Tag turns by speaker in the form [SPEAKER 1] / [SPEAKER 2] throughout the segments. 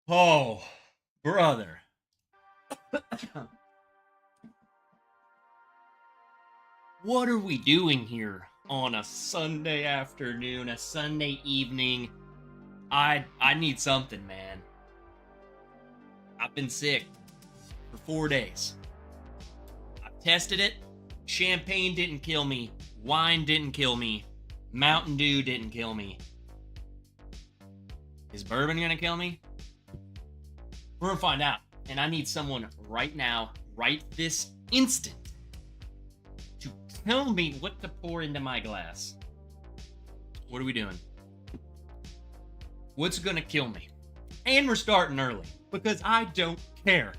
[SPEAKER 1] Oh, brother. What are we doing here on a Sunday afternoon, a Sunday evening? I need something, man. I've been sick for 4 days. I've tested it. Champagne didn't kill me. Wine didn't kill me. Mountain Dew didn't kill me. Is bourbon gonna kill me? We're gonna find out. And I need someone right now, right this instant, to tell me what to pour into my glass. What are we doing? What's gonna kill me? And we're starting early because I don't care.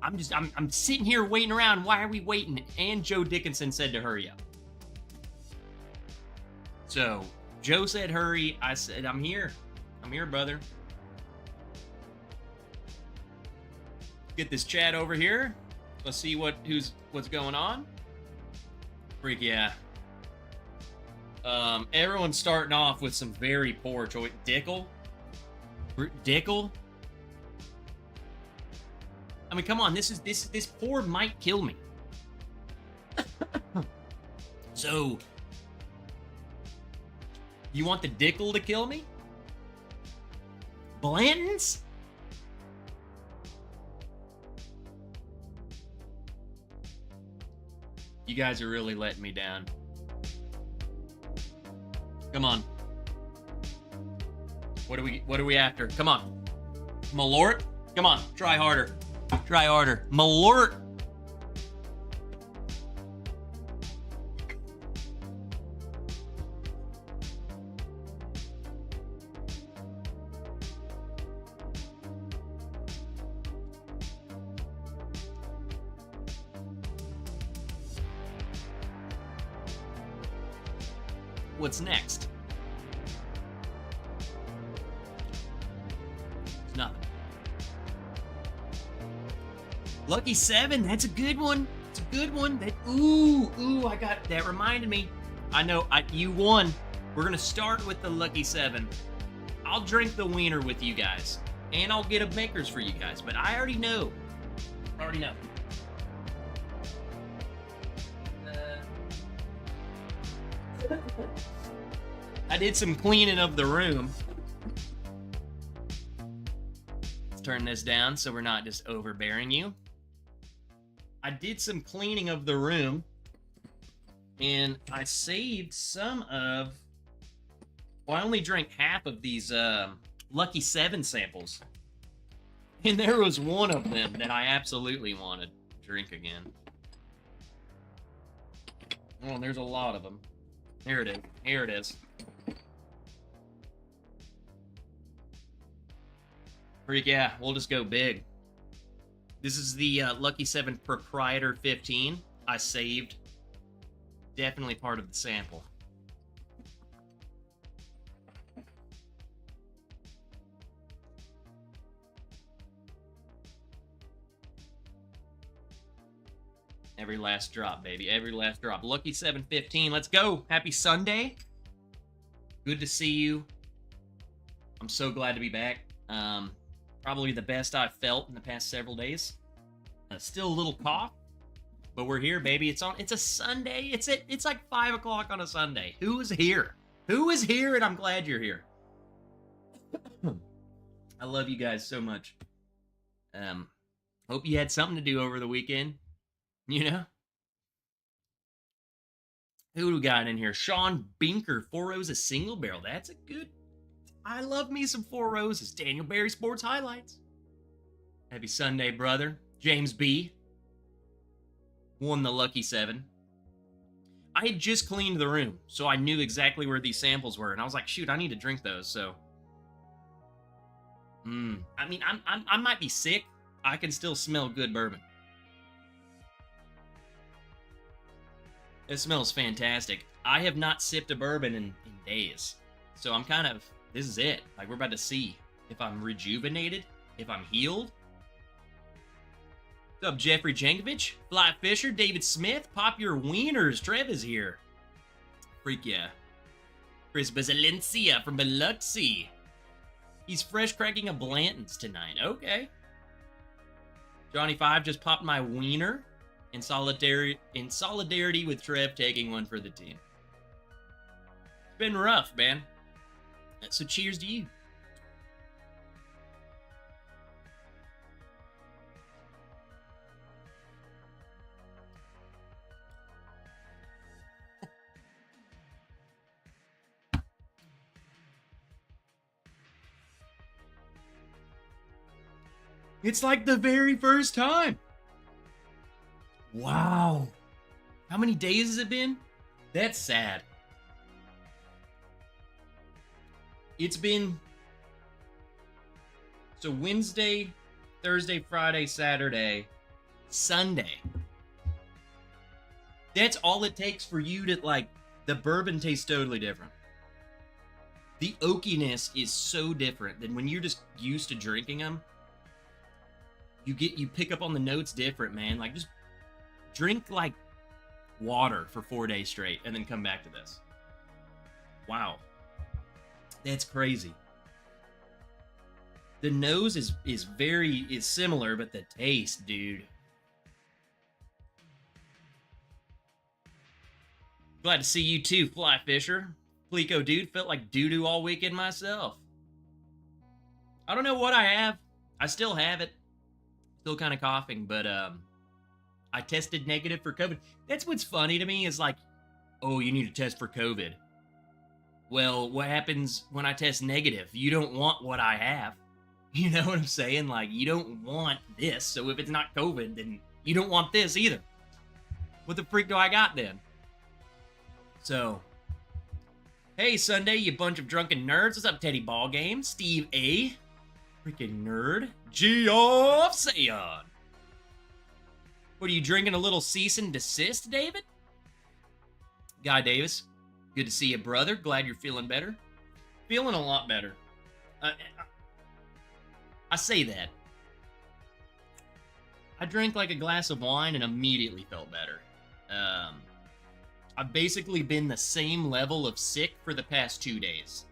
[SPEAKER 1] I'm sitting here waiting around. Why are we waiting? And Joe Dickinson said to hurry up. So Joe said hurry. I said I'm here. I'm here, brother. Get this chat over here. Let's see what's going on. Freak yeah. Everyone's starting off with some very poor choice. Dickel. I mean, come on. This pour might kill me. So, you want the Dickel to kill me? Blanton's? You guys are really letting me down. Come on. What are we after? Come on. Malort? Come on. Try harder. Try harder. Malort. What's next? It's nothing. Lucky 7, that's a good one. It's a good one. I got that. Reminded me. I know. You won. We're gonna start with the Lucky 7. I'll drink the wiener with you guys, and I'll get a Makers for you guys. But I already know. I did some cleaning of the room. Let's turn this down so we're not just overbearing you. I did some cleaning of the room, and I saved some of... Well, I only drank half of these Lucky 7 samples. And there was one of them that I absolutely wanted to drink again. Oh, there's a lot of them. Here it is. Here it is. Freak yeah, we'll just go big. This is the Lucky 7 Proprietor 15. I saved. Definitely part of the sample. Every last drop, baby. Every last drop. Lucky 715. Let's go. Happy Sunday. Good to see you. I'm so glad to be back. Probably the best I've felt in the past several days. Still a little cough, but we're here, baby. It's a Sunday. It's like 5 o'clock on a Sunday. Who is here? Who is here? And I'm glad you're here. I love you guys so much. Hope you had something to do over the weekend. You know? Who do we got in here? Sean Binker, 4 Roses single barrel. That's a good... I love me some 4 Roses. Daniel Barry Sports Highlights. Happy Sunday, brother. James B. won the Lucky 7. I had just cleaned the room, so I knew exactly where these samples were, and I was like, shoot, I need to drink those, so... I mean, I might be sick. I can still smell good bourbon. It smells fantastic. I have not sipped a bourbon in days. So I'm kind of... This is it. Like, we're about to see if I'm rejuvenated, if I'm healed. What's up, Jeffrey Jankovic? Fly Fisher, David Smith, Pop Your Wieners. Trev is here. Freak yeah. Chris Bazalencia from Biloxi. He's fresh cracking a Blanton's tonight. Okay. Johnny 5 just popped my wiener in solidarity with Trev taking one for the team. It's been rough, man. So cheers to you. It's like the very first time. Wow. How many days has it been? That's sad. It's been... So Wednesday, Thursday, Friday, Saturday, Sunday. That's all it takes for you to, like, the bourbon tastes totally different. The oakiness is so different than when you're just used to drinking them. You pick up on the notes different, man. Like, just drink, like, water for 4 days straight and then come back to this. Wow. That's crazy. The nose is similar, but the taste, dude. Glad to see you too, Fly Fisher. Plico, dude, felt like doo-doo all weekend myself. I don't know what I have. I still have it. Still kind of coughing, but I tested negative for COVID. That's what's funny to me is like, oh, you need to test for COVID. Well, what happens when I test negative? You don't want what I have. You know what I'm saying? Like, you don't want this, so if it's not COVID, then you don't want this either. What the freak do I got then? So, hey, Sunday, you bunch of drunken nerds. What's up, Teddy Ballgame? Steve A. Freaking nerd. Geoff Sayon. What are you drinking? A little cease and desist, David? Guy Davis. Good to see you, brother. Glad you're feeling better. Feeling a lot better. I say that. I drank like a glass of wine and immediately felt better. I've basically been the same level of sick for the past 2 days.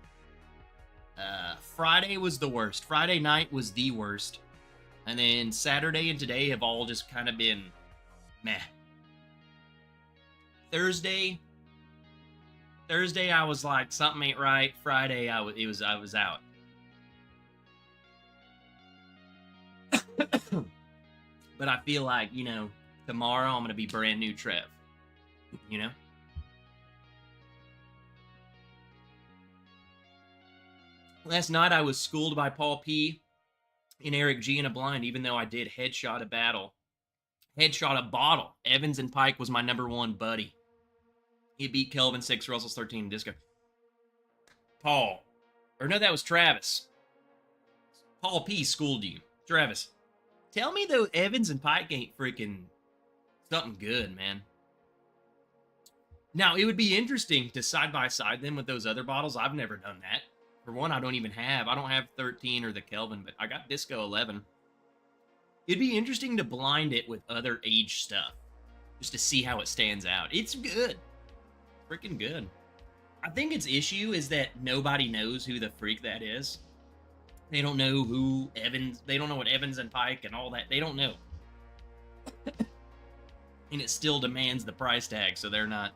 [SPEAKER 1] Friday was the worst. Friday night was the worst. And then Saturday and today have all just kind of been meh. Thursday I was like, something ain't right. Friday I was out. But I feel like, you know, tomorrow I'm going to be brand new Trev. You know? Last night I was schooled by Paul P and Eric G in a blind, even though I did headshot a battle. Headshot a bottle. Evans and Pike was my number one buddy. He beat Kelvin 6, Russell's 13 in disco. Paul. Or no, that was Travis. Paul P schooled you. Travis. Tell me though Evans and Pike ain't freaking something good, man. Now, it would be interesting to side-by-side them with those other bottles. I've never done that. For one, I don't have 13 or the Kelvin, but I got Disco 11. It'd be interesting to blind it with other age stuff, just to see how it stands out. It's good. Freaking good. I think its issue is that nobody knows who the freak that is. They don't know who Evans, they don't know what Evans and Pike and all that. They don't know. And it still demands the price tag, so they're not.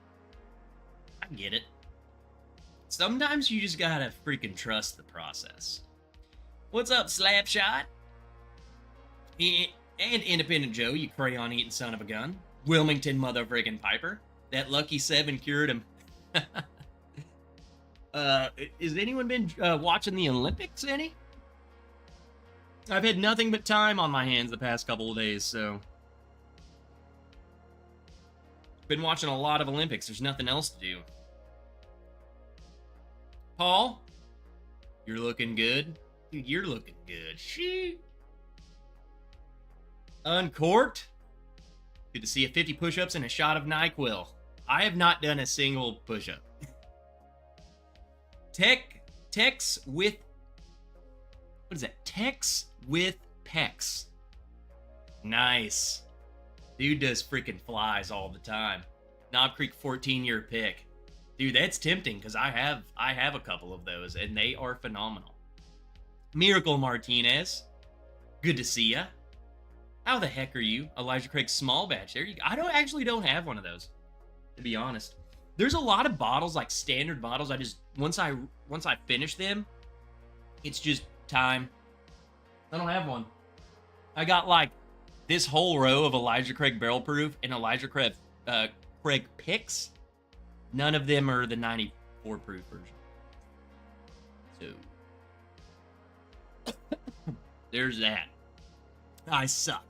[SPEAKER 1] I get it. Sometimes you just gotta freaking trust the process. What's up, Slapshot? And Independent Joe, you crayon-eating son of a gun. Wilmington mother-friggin' Piper. That lucky 7 cured him. Has anyone been watching the Olympics any? I've had nothing but time on my hands the past couple of days, so... Been watching a lot of Olympics. There's nothing else to do. Paul, you're looking good. Dude, you're looking good. Shoot. Uncorked. Good to see you. 50 push-ups and a shot of NyQuil. I have not done a single push-up. Tex with... What is that? Tex with pecs. Nice. Dude does freaking flies all the time. Knob Creek 14-year pick. Dude, that's tempting because I have a couple of those and they are phenomenal. Miracle Martinez, good to see ya. How the heck are you? Elijah Craig small batch. There you go. I don't have one of those, to be honest. There's a lot of bottles, like standard bottles. I just once I finish them, it's just time. I don't have one. I got like this whole row of Elijah Craig barrel proof and Elijah Craig picks. None of them are the 94 proof version. So there's that. I suck.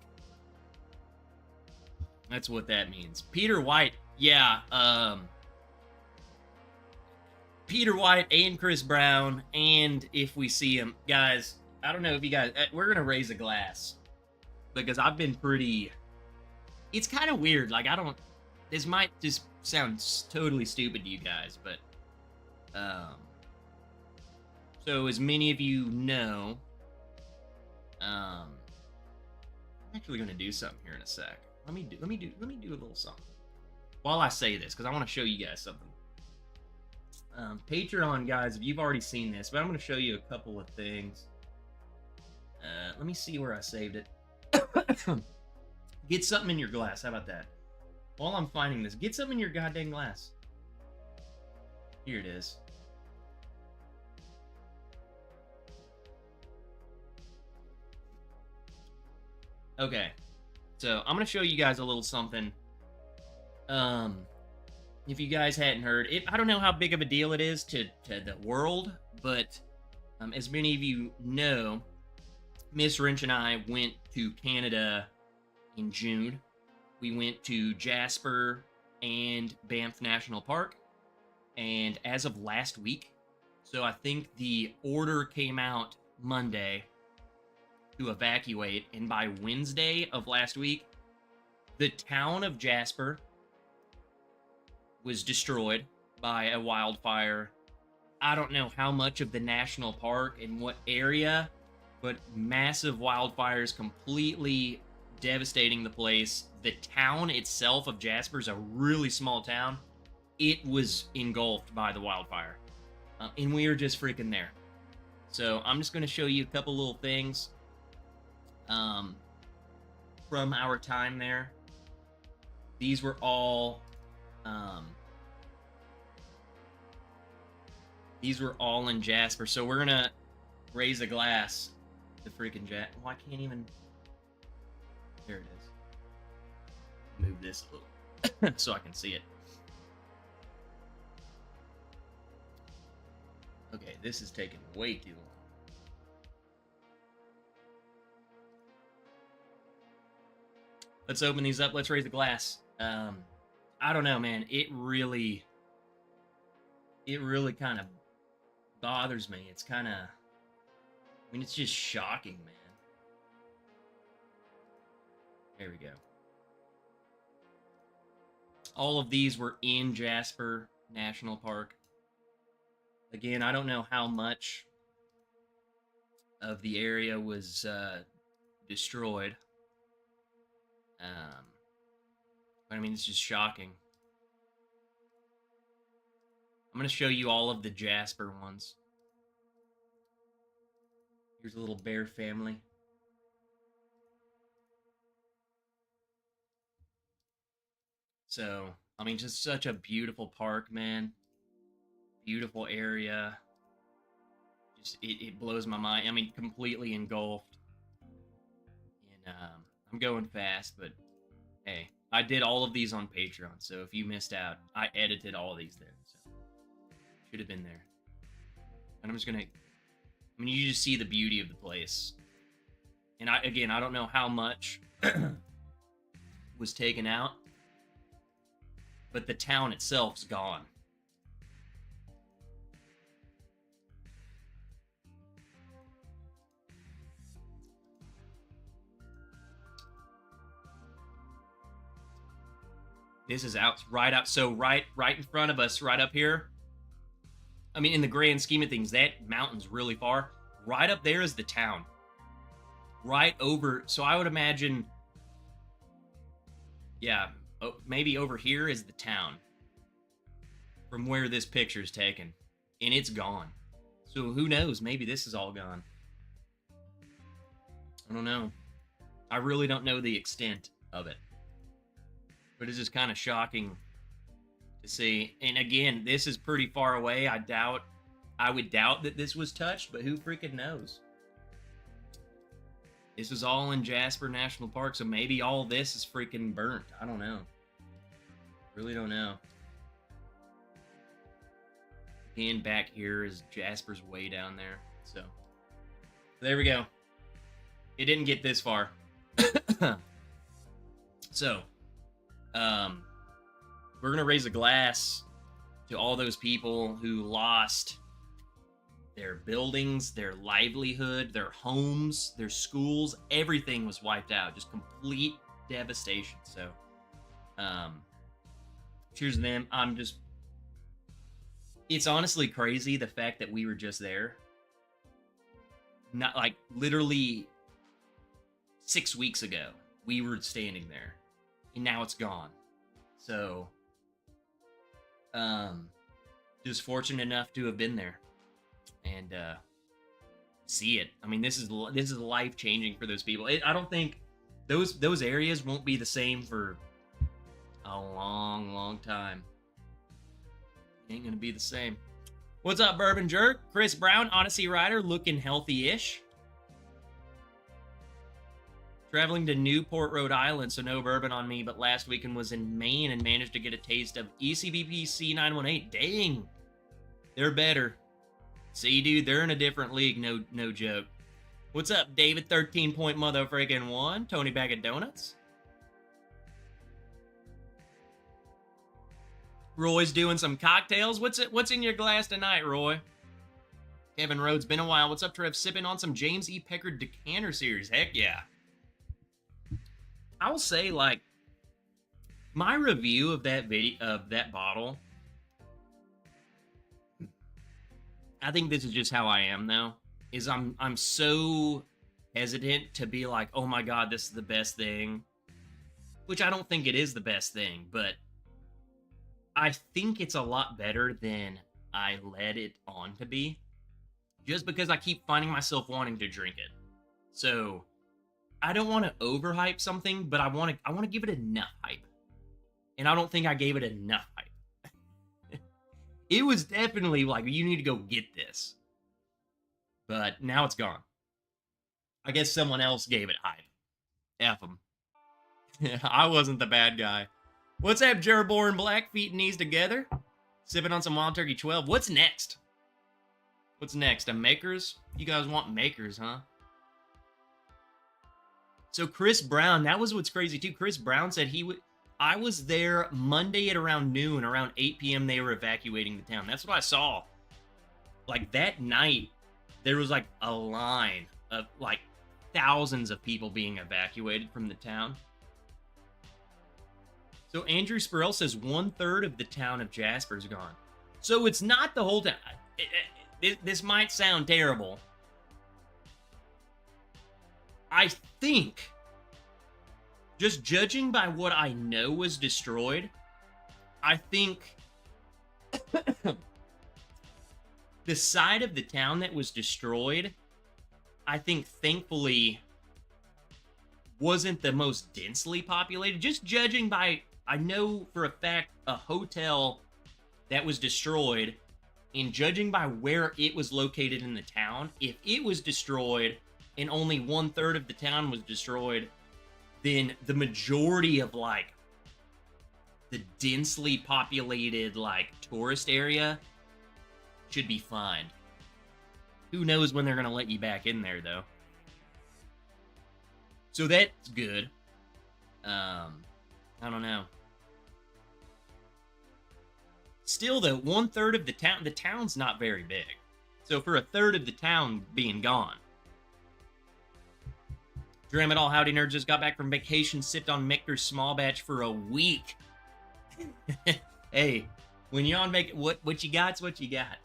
[SPEAKER 1] That's what that means. Peter White, yeah. Peter White and Chris Brown, and if we see him, guys, I don't know if you guys, we're gonna raise a glass because I've been pretty. It's kind of weird. Like this might just sound totally stupid to you guys, but so as many of you know, I'm actually gonna do something here in a sec. Let me do a little something while I say this because I want to show you guys something. Patreon guys, if you've already seen this, but I'm going to show you a couple of things. Let me see where I saved it. Get something in your glass. How about that? While I'm finding this, get something in your goddamn glass. Here it is. Okay. So, I'm going to show you guys a little something. If you guys hadn't heard, I don't know how big of a deal it is to the world, but as many of you know, Miss Wrench and I went to Canada in June. We went to Jasper and Banff National Park, and as of last week, so I think the order came out Monday to evacuate, and by Wednesday of last week, the town of Jasper was destroyed by a wildfire. I don't know how much of the national park and what area, but massive wildfires completely devastating the place. The town itself of Jasper is a really small town. It was engulfed by the wildfire. And we are just freaking there. So I'm just going to show you a couple little things from our time there. These were all in Jasper. So we're gonna raise a glass to freaking Well, I can't even. There it is. Move this a little so I can see it. Okay, this is taking way too long. Let's open these up. Let's raise a glass. I don't know, man. It really kind of bothers me. It's kind of, I mean, it's just shocking, man. There we go. All of these were in Jasper National Park. Again, I don't know how much of the area was destroyed. But I mean, it's just shocking. I'm going to show you all of the Jasper ones. Here's a little bear family. So, I mean, just such a beautiful park, man. Beautiful area. Just, it blows my mind. I mean, completely engulfed. And, I'm going fast, but hey, I did all of these on Patreon, so if you missed out, I edited all of these there. So should have been there. And I'm just gonna, I mean, you just see the beauty of the place. And I don't know how much was taken out, but the town itself's gone. This is right out. So right in front of us, right up here. I mean, in the grand scheme of things, that mountain's really far. Right up there is the town. Right over. So I would imagine, yeah, maybe over here is the town. From where this picture is taken, and it's gone. So who knows? Maybe this is all gone. I don't know. I really don't know the extent of it. But it's just kind of shocking to see. And again, this is pretty far away. I would doubt that this was touched, but who freaking knows? This is all in Jasper National Park, so maybe all this is freaking burnt. I don't know. Really don't know. Again, back here is Jasper's way down there. So, there we go. It didn't get this far. So, we're going to raise a glass to all those people who lost their buildings, their livelihood, their homes, their schools. Everything was wiped out. Just complete devastation. So, cheers to them. It's honestly crazy the fact that we were just there. Not like literally 6 weeks ago, we were standing there, and now it's gone. So, just fortunate enough to have been there and see it. I mean, this is life changing for those people. I don't think those areas won't be the same for a long, long time. Ain't gonna be the same. What's up, Bourbon Jerk? Chris Brown, Odyssey Rider, looking healthy-ish. Traveling to Newport, Rhode Island, so no bourbon on me, but last weekend was in Maine and managed to get a taste of ECBP C918. Dang. They're better. See, dude, they're in a different league, no joke. What's up, David? 13-point motherfreaking 1. Tony Bag of Donuts. Roy's doing some cocktails. What's in your glass tonight, Roy? Kevin Rhodes, been a while. What's up, Trev? Sipping on some James E. Peckard Decanter Series. Heck yeah. I will say, like, my review of that bottle, I think this is just how I am, though, is I'm so hesitant to be like, oh my god, this is the best thing, which I don't think it is the best thing, but I think it's a lot better than I let it on to be, just because I keep finding myself wanting to drink it. So I don't want to overhype something, but I want to give it enough hype, and I don't think I gave it enough hype. It was definitely like, you need to go get this, but now it's gone. I guess someone else gave it hype. F them. I wasn't the bad guy. What's up, Jeroboam Black? Feet and knees together. Sipping on some Wild Turkey 12. What's next? What's next? A Makers? You guys want Makers, huh? So Chris Brown, that was what's crazy too. Chris Brown said I was there Monday at around noon. Around 8 p.m. they were evacuating the town. That's what I saw. Like that night, there was like a line of like thousands of people being evacuated from the town. So Andrew Spurrell says 1/3 of the town of Jasper is gone. So it's not the whole town. This might sound terrible. I think, just judging by what I know was destroyed, I think the side of the town that was destroyed, I think thankfully wasn't the most densely populated. Just judging by, I know for a fact, a hotel that was destroyed, and judging by where it was located in the town, if it was destroyed and only 1/3 of the town was destroyed, then the majority of, like, the densely populated, like, tourist area should be fine. Who knows when they're going to let you back in there, though. So that's good. I don't know. Still, though, 1/3 of the town's not very big. So for 1/3 of the town being gone. Dram it all, howdy nerds, just got back from vacation, sipped on Michter's small batch for a week. Hey, when you're on vacation, what you got's what you got.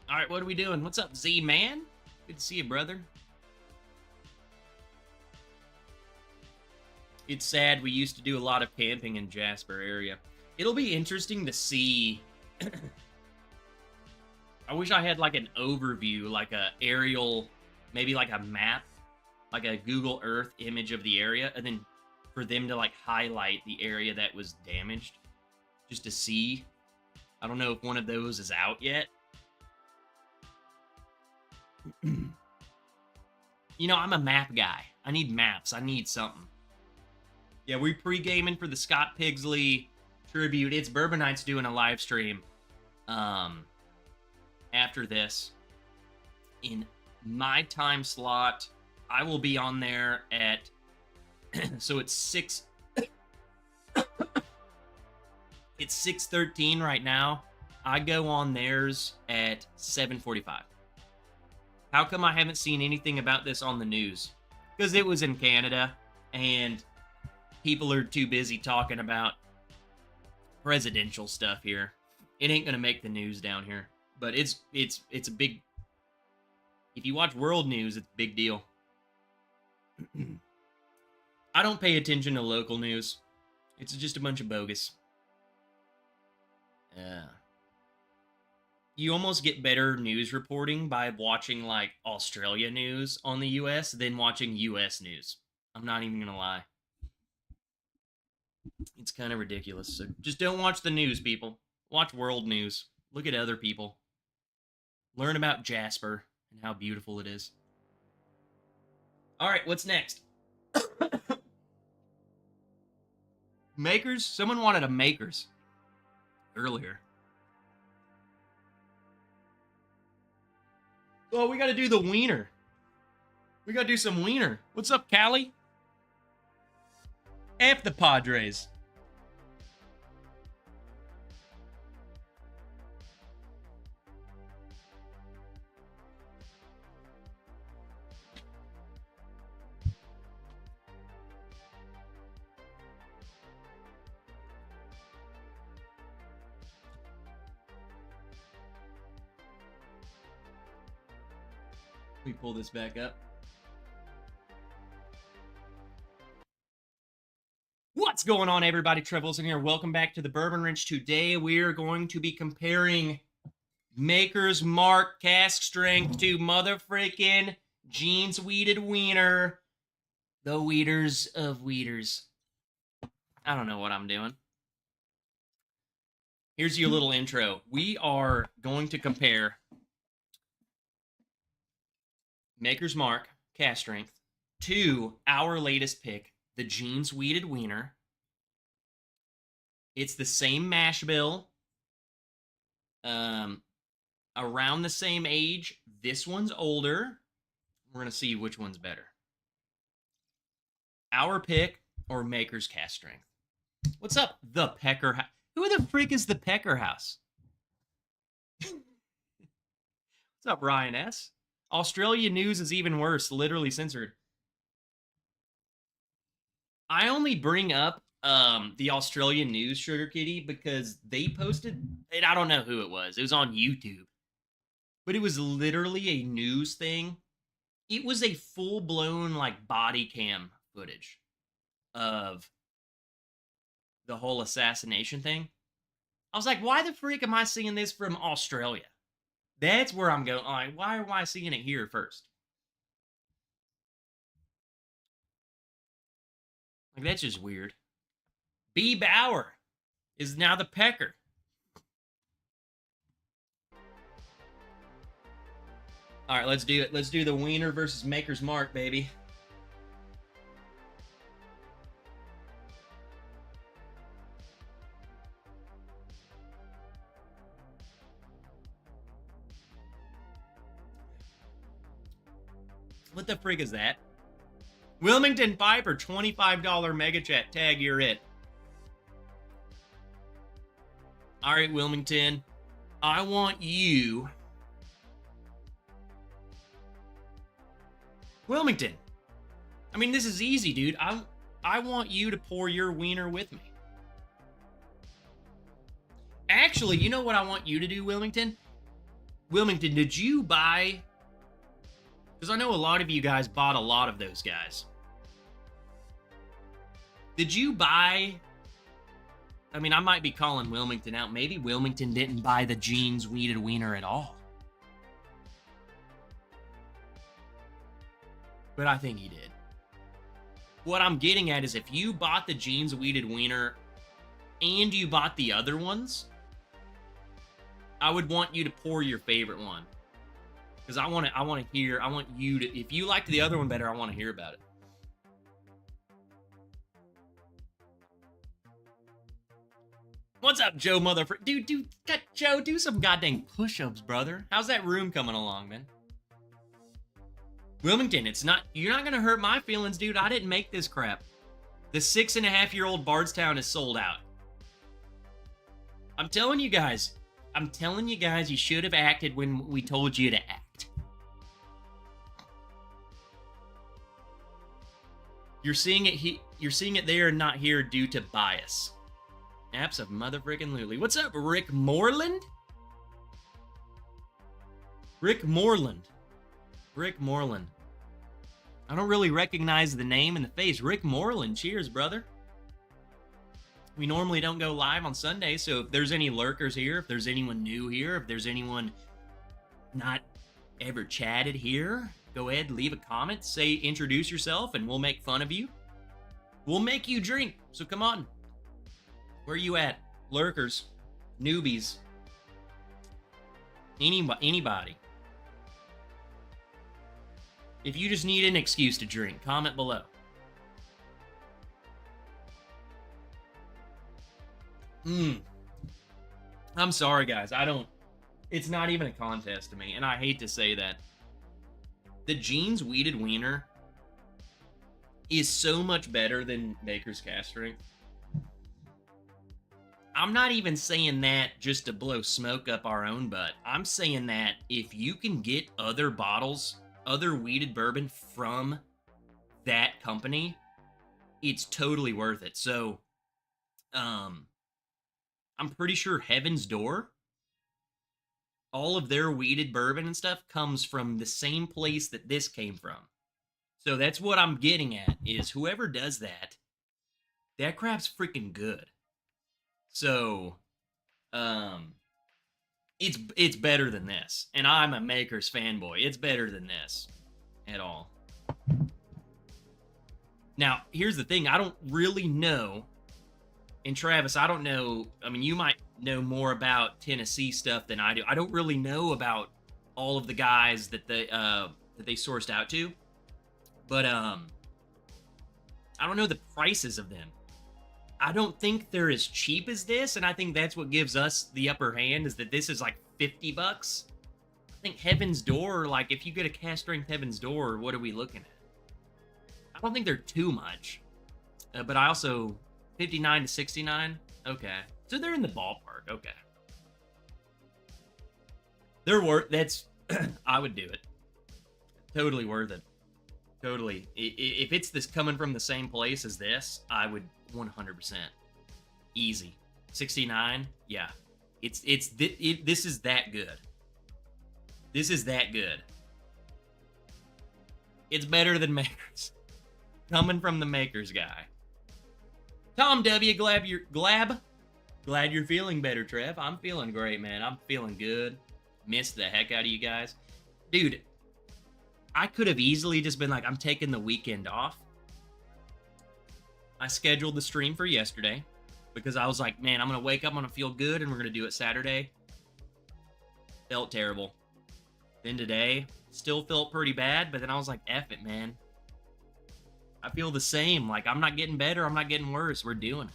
[SPEAKER 1] All right, what are we doing? What's up, Z-Man? Good to see you, brother. It's sad. We used to do a lot of camping in Jasper area. It'll be interesting to see. I wish I had like an overview, like a aerial, maybe like a map, like a Google Earth image of the area, and then for them to like highlight the area that was damaged just to see. I don't know if one of those is out yet. You know, I'm a map guy. I need maps. I need something. Yeah, we're pre-gaming for the Scott Pigsley tribute. It's Bourbon Nights doing a live stream after this. In my time slot, I will be on there at... so it's 6... it's 6:13 right now. I go on theirs at 7:45. How come I haven't seen anything about this on the news? Because it was in Canada, and people are too busy talking about presidential stuff here. It ain't gonna make the news down here. But it's a big... If you watch world news, it's a big deal. I don't pay attention to local news. It's just a bunch of bogus. Yeah. You almost get better news reporting by watching, like, Australia news on the US than watching US news. I'm not even gonna lie. It's kind of ridiculous. So just don't watch the news, people. Watch world news. Look at other people. Learn about Jasper and how beautiful it is. All right, what's next? Makers? Someone wanted a Makers earlier. Oh, we got to do the wiener. We got to do some wiener. What's up, Callie? F the Padres. Let me pull this back up. What's going on, everybody? Trev Wilson here. Welcome back to the Bourbon Wrench. Today, we're going to be comparing Maker's Mark cask strength to motherfreaking Jeans Weeded Wiener. The Weeders of Weeders. I don't know what I'm doing. Here's your little intro. We are going to compare Maker's Mark cask strength to our latest pick, the Jeans Weeded Wiener. It's the same mash bill, around the same age. This one's older. We're going to see which one's better. Our pick or Maker's cask strength. What's up, the Pecker House? Who the freak is the Pecker House? What's up, Ryan S? Australia news is even worse, literally censored. I only bring up the Australian news, Sugar Kitty, because they posted, and I don't know who it was. It was on YouTube. But it was literally a news thing. It was a full-blown, like, body cam footage of the whole assassination thing. I was like, why the freak am I seeing this from Australia? That's where I'm going. Like, why am I seeing it here first? Like, that's just weird. B. Bauer is now the Pecker. All right, let's do it. Let's do the Wiener versus Maker's Mark, baby. What the frig is that? Wilmington Piper, $25 mega chat. Tag, you're it. All right, Wilmington. I want you... Wilmington. I mean, this is easy, dude. I want you to pour your wiener with me. Actually, you know what I want you to do, Wilmington? Wilmington, did you buy... Because I know a lot of you guys bought a lot of those guys. Did you buy I mean, I might be calling Wilmington out. Maybe Wilmington didn't buy the Jeans Weeded Wiener at all. But I think he did. What I'm getting at is if you bought the Jeans Weeded Wiener and you bought the other ones, I would want you to pour your favorite one. Because I want you to, if you liked the other one better, I want to hear about it. What's up, Joe motherfucker? Dude, Joe, do some goddamn push-ups, brother. How's that room coming along, man? Wilmington, you're not gonna hurt my feelings, dude. I didn't make this crap. The 6.5-year-old Bardstown is sold out. I'm telling you guys, you should have acted when we told you to act. You're seeing it there and not here due to bias. Apps of mother-frickin' What's up, Rick Moreland? Rick Moreland. I don't really recognize the name and the face. Rick Moreland, cheers, brother. We normally don't go live on Sunday, so if there's any lurkers here, if there's anyone new here, if there's anyone not ever chatted here, go ahead, leave a comment, introduce yourself, and we'll make fun of you. We'll make you drink, so come on. Where are you at? Lurkers, newbies, anybody. If you just need an excuse to drink, comment below. I'm sorry, guys. It's not even a contest to me, and I hate to say that. The Jeans Weeded Wiener is so much better than Baker's Cast Strength. I'm not even saying that just to blow smoke up our own butt. I'm saying that if you can get other bottles, other weeded bourbon from that company, it's totally worth it. So, I'm pretty sure Heaven's Door, all of their weeded bourbon and stuff comes from the same place that this came from. So that's what I'm getting at, is whoever does that crap's freaking good. So, it's better than this. And I'm a Maker's fanboy. It's better than this at all. Now, here's the thing. I don't really know. And Travis, I don't know. I mean, you might know more about Tennessee stuff than I do. I don't really know about all of the guys that they sourced out to. But, I don't know the prices of them. I don't think they're as cheap as this, and I think that's what gives us the upper hand, is that this is like $50. I think Heaven's Door, like if you get a cast strength Heaven's Door, what are we looking at? I don't think they're too much, but I also 59 to 69. Okay, so they're in the ballpark. Okay, they're worth. That's I would do it. Totally worth it. Totally. If it's this coming from the same place as this, I would 100%. Easy. 69? Yeah. This is that good. This is that good. It's better than Makers. Coming from the Makers guy. Tom W. Glad you're feeling better, Trev. I'm feeling great, man. I'm feeling good. Missed the heck out of you guys. Dude, I could have easily just been like, I'm taking the weekend off. I scheduled the stream for yesterday because I was like, man, I'm going to wake up, I'm going to feel good, and we're going to do it Saturday. Felt terrible. Then today, still felt pretty bad, but then I was like, F it, man. I feel the same. Like, I'm not getting better, I'm not getting worse. We're doing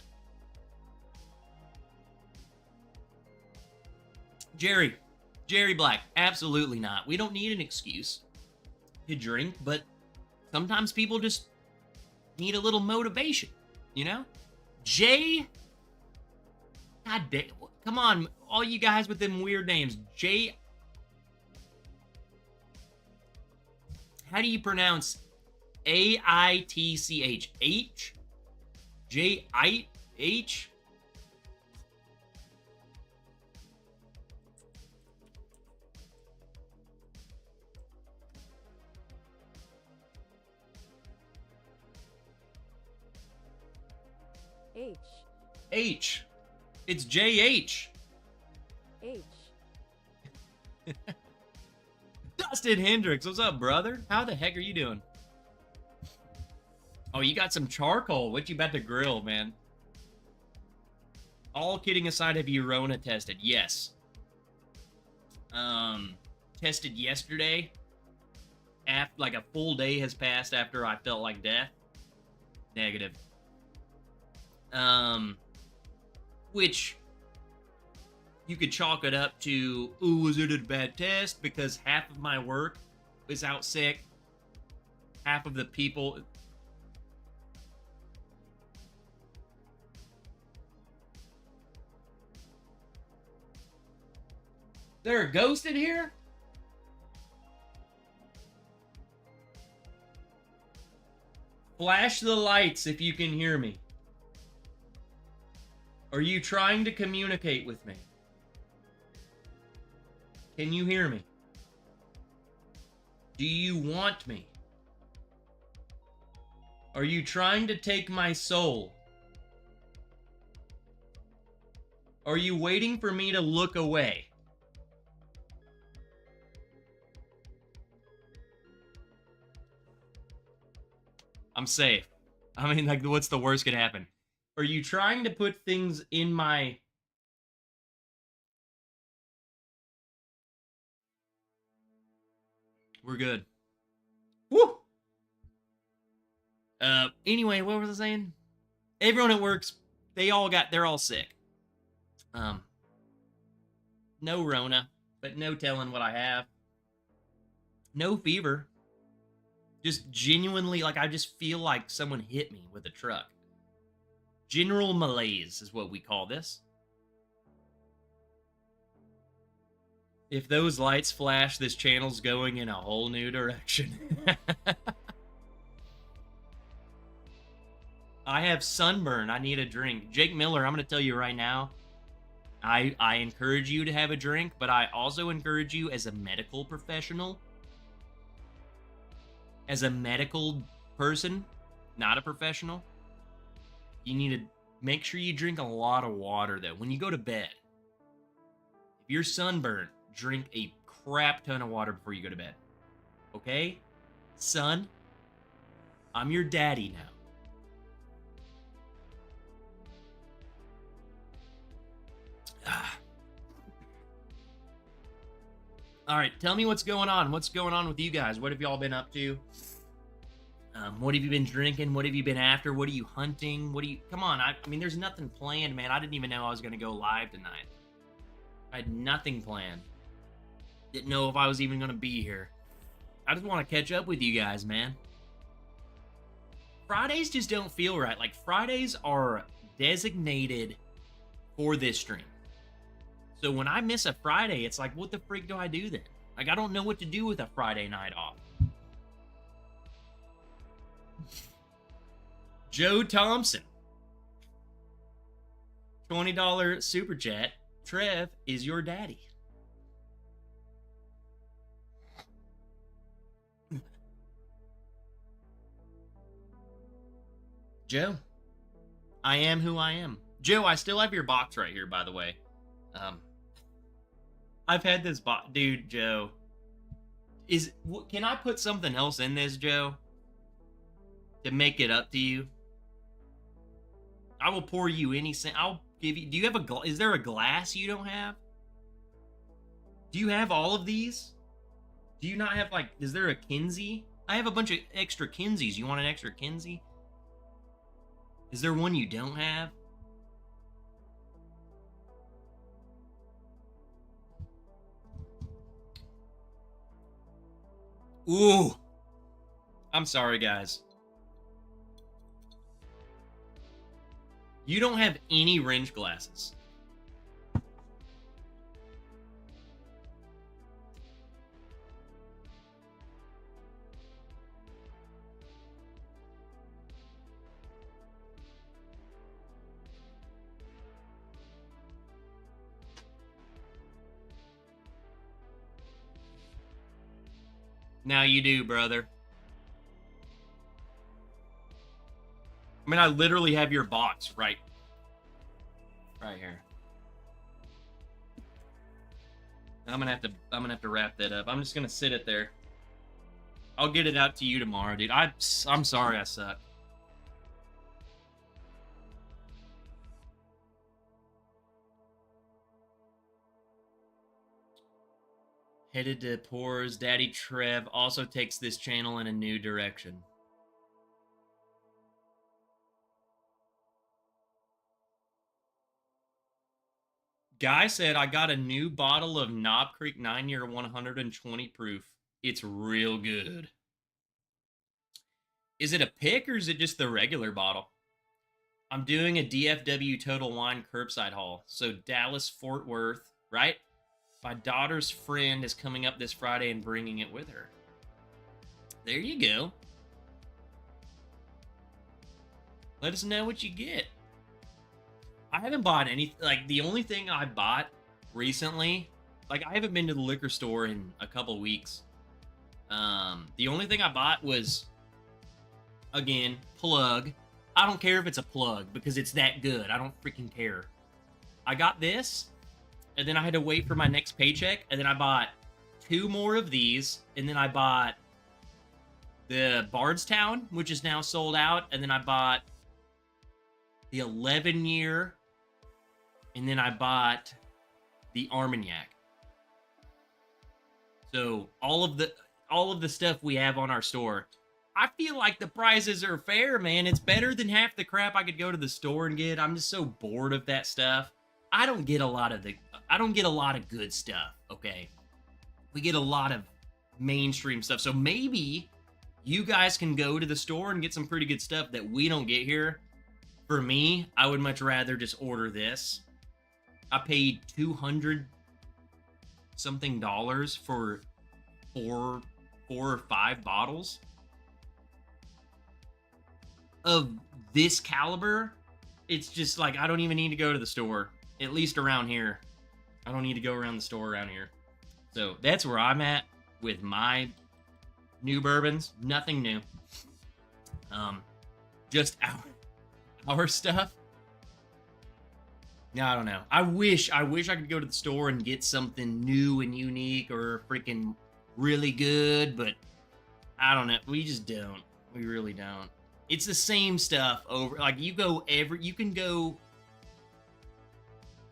[SPEAKER 1] it. Jerry Black, absolutely not. We don't need an excuse to drink, but sometimes people just need a little motivation, you know? God damn, come on, all you guys with them weird names. How do you pronounce Aitch? H? H?
[SPEAKER 2] H.
[SPEAKER 1] It's JH.
[SPEAKER 2] H.
[SPEAKER 1] Dustin Hendricks, what's up, brother? How the heck are you doing? Oh, you got some charcoal. What you about to grill, man? All kidding aside, have you Rona tested? Yes. Tested yesterday. After, like, a full day has passed after I felt like death. Negative. Which you could chalk it up to, ooh, was it a bad test? Because half of my work was out sick. Half of the people... There a ghost in here? Flash the lights if you can hear me. Are you trying to communicate with me? Can you hear me? Do you want me? Are you trying to take my soul? Are you waiting for me to look away? I'm safe. I mean, like, what's the worst could happen? Are you trying to put things in my... We're good. Woo! Anyway, what was I saying? Everyone at work's, they're all sick. No Rona, but no telling what I have. No fever. Just genuinely, like, I just feel like someone hit me with a truck. General malaise is what we call this. If those lights flash, this channel's going in a whole new direction. I have sunburn. I need a drink. Jake Miller, I'm going to tell you right now, I encourage you to have a drink, but I also encourage you as a medical professional, as a medical person, not a professional, you need to make sure you drink a lot of water, though. When you go to bed, if you're sunburned, drink a crap ton of water before you go to bed. Okay? Son, I'm your daddy now. All right, tell me what's going on. What's going on with you guys? What have y'all been up to? What have you been drinking? What have you been after? What are you hunting? Come on, I mean, there's nothing planned, man. I didn't even know I was going to go live tonight. I had nothing planned. Didn't know if I was even going to be here. I just want to catch up with you guys, man. Fridays just don't feel right. Like, Fridays are designated for this stream. So when I miss a Friday, it's like, what the freak do I do then? Like, I don't know what to do with a Friday night off. Joe Thompson. $20 super chat. Trev is your daddy. Joe, I am who I am. Joe, I still have your box right here, by the way. I've had this box. Dude, Joe. Can I put something else in this, Joe? To make it up to you? I will pour you any cent. I'll give you... Do you have a... Is there a glass you don't have? Do you have all of these? Do you not have, like... Is there a Kinsey? I have a bunch of extra Kinseys. You want an extra Kinsey? Is there one you don't have? Ooh. I'm sorry, guys. You don't have any wrench glasses. Now you do, brother. I mean, I literally have your box right here. I'm gonna have to wrap that up. I'm just gonna sit it there. I'll get it out to you tomorrow, dude. I'm sorry I suck. Headed to Pores. Daddy Trev also takes this channel in a new direction. Guy said, I got a new bottle of Knob Creek 9-year 120 proof. It's real good. Is it a pick or is it just the regular bottle? I'm doing a DFW Total Wine curbside haul. So Dallas, Fort Worth, right? My daughter's friend is coming up this Friday and bringing it with her. There you go. Let us know what you get. I haven't bought any, like, the only thing I bought recently, like, I haven't been to the liquor store in a couple weeks. The only thing I bought was, again, plug. I don't care if it's a plug because it's that good. I don't freaking care. I got this, and then I had to wait for my next paycheck, and then I bought 2 more of these, and then I bought the Bardstown, which is now sold out, and then I bought the 11-year, and then I bought the Armagnac. So all of the stuff we have on our store, I feel like the prices are fair, man. It's better than half the crap I could go to the store and get. I'm just so bored of that stuff. I don't get a lot of good stuff, okay? We get a lot of mainstream stuff. So maybe you guys can go to the store and get some pretty good stuff that we don't get here. For me, I would much rather just order this. I paid $200 something for 4 or 5 bottles of this caliber. It's just like, I don't even need to go to the store, at least around here. I don't need to go around the store around here. So that's where I'm at with my new bourbons. Nothing new. Just our stuff. No, I don't know. I wish I could go to the store and get something new and unique or freaking really good, but I don't know. We just don't. We really don't. It's the same stuff over. Like, you can go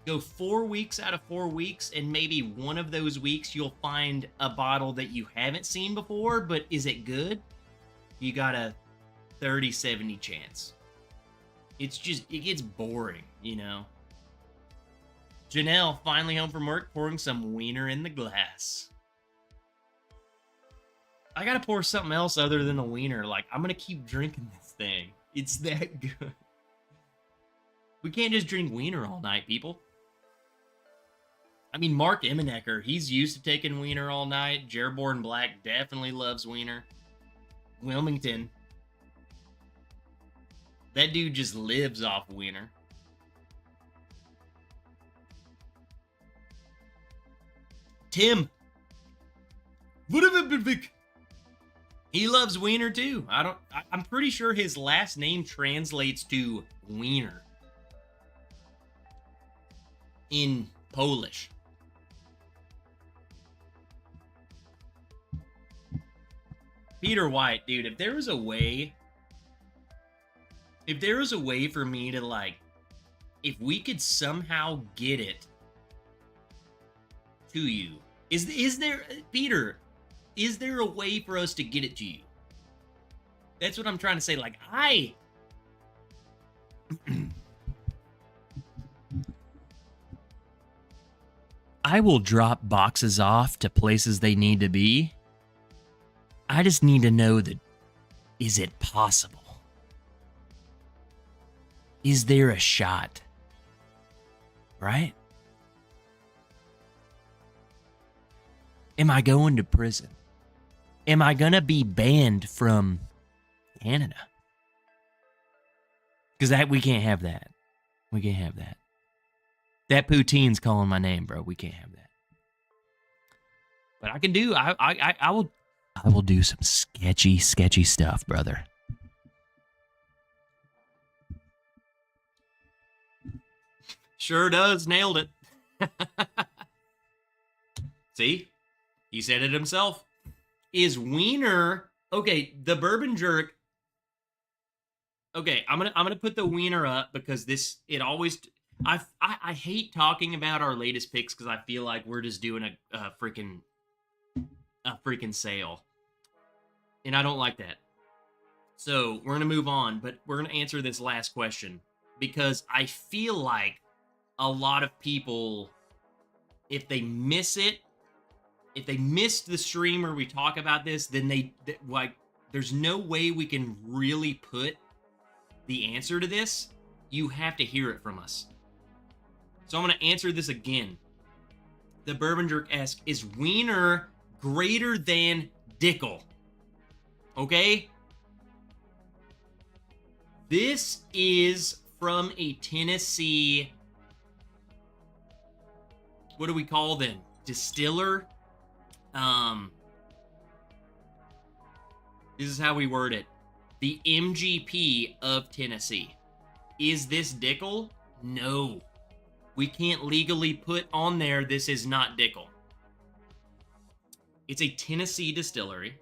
[SPEAKER 1] 4 weeks out of 4 weeks, and maybe one of those weeks you'll find a bottle that you haven't seen before, but is it good? You got a 30-70 chance. It's just, it gets boring, you know? Janelle, finally home from work, pouring some wiener in the glass. I gotta pour something else other than the wiener. Like, I'm gonna keep drinking this thing. It's that good. We can't just drink wiener all night, people. I mean, Mark Emenecker, he's used to taking wiener all night. Jereborn Black definitely loves wiener. Wilmington. That dude just lives off wiener. Tim. He loves wiener too. I'm pretty sure his last name translates to wiener in Polish. Peter White, dude, if there was a way for me to, like, if we could somehow get it to you, is there, Peter, is there a way for us to get it to you? That's what I'm trying to say. Like, I will drop boxes off to places they need to be. I just need to know that, is it possible? Is there a shot? Right? Am I going to prison? Am I going to be banned from Canada? Because we can't have that. We can't have that. That poutine's calling my name, bro. We can't have that. But I can do, I will do some sketchy stuff, brother. Sure does. Nailed it. See? He said it himself. Is wiener... Okay, the bourbon jerk... Okay, I'm gonna put the wiener up because it always... I hate talking about our latest picks because I feel like we're just doing a freaking sale. And I don't like that. So we're going to move on, but we're going to answer this last question because I feel like a lot of people, if they miss it, if they missed the stream where we talk about this, then there's no way we can really put the answer to this. You have to hear it from us. So I'm going to answer this again. The Bourbon Jerk asks, is wiener greater than Dickel? Okay? This is from a Tennessee, what do we call them? Distiller? This is how we word it. The MGP of Tennessee. Is this Dickel? No. We can't legally put on there, this is not Dickel. It's a Tennessee distillery.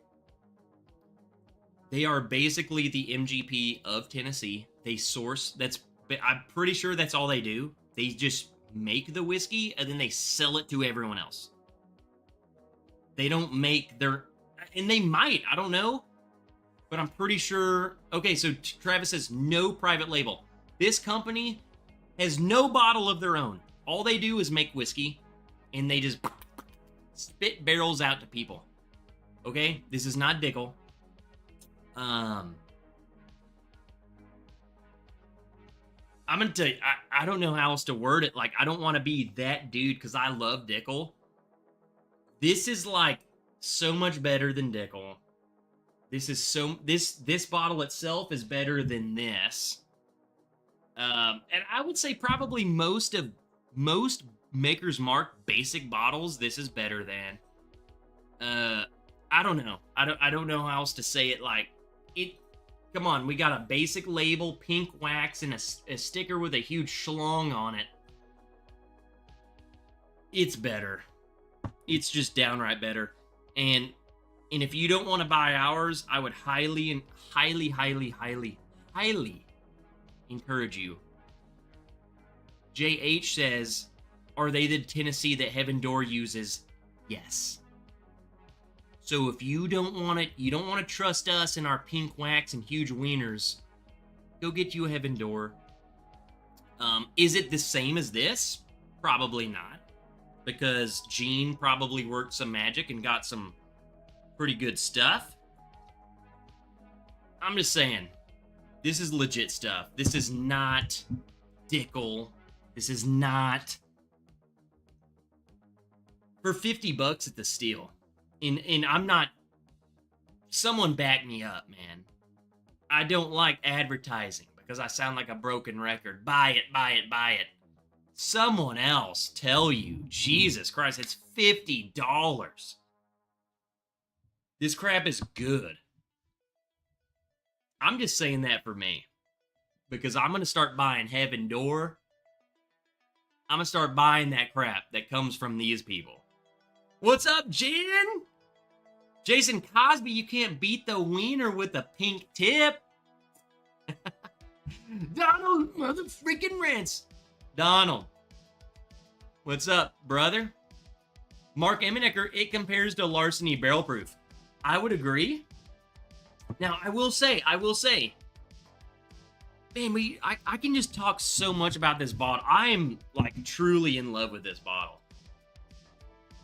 [SPEAKER 1] They are basically the MGP of Tennessee. They source, I'm pretty sure that's all they do. They just make the whiskey and then they sell it to everyone else. They don't make and they might, I don't know. But I'm pretty sure, okay, so Travis says no private label. This company has no bottle of their own. All they do is make whiskey and they just spit barrels out to people. Okay, this is not Dickel. I'm gonna tell you, I don't know how else to word it. Like, I don't want to be that dude because I love Dickel. This is like so much better than Dickel. This is this bottle itself is better than this. And I would say probably most Maker's Mark basic bottles, this is better than. I don't know. I don't know how else to say it. Like, it. Come on, we got a basic label, pink wax, and a sticker with a huge schlong on it. It's better. It's just downright better. And if you don't want to buy ours, I would highly encourage you. JH says, are they the Tennessee that Heaven Door uses? Yes. So if you don't want to trust us in our pink wax and huge wieners, go get you a Heaven Door. Is it the same as this? Probably not. Because Gene probably worked some magic and got some pretty good stuff. I'm just saying, this is legit stuff. This is not Dickel. This is not... For $50 at the steal. And I'm not... Someone back me up, man. I don't like advertising because I sound like a broken record. Buy it, buy it, buy it. Someone else tell you. Jesus Christ, it's $50. This crap is good. I'm just saying that for me. Because I'm going to start buying Heaven Door. I'm going to start buying that crap that comes from these people. What's up, Jen? Jason Cosby, you can't beat the wiener with a pink tip. Donald motherfreaking Rents. Donald. What's up, brother? Mark Emmenecker, it compares to Larceny Barrel Proof. I would agree. Now, I will say, man, I can just talk so much about this bottle. I am, like, truly in love with this bottle.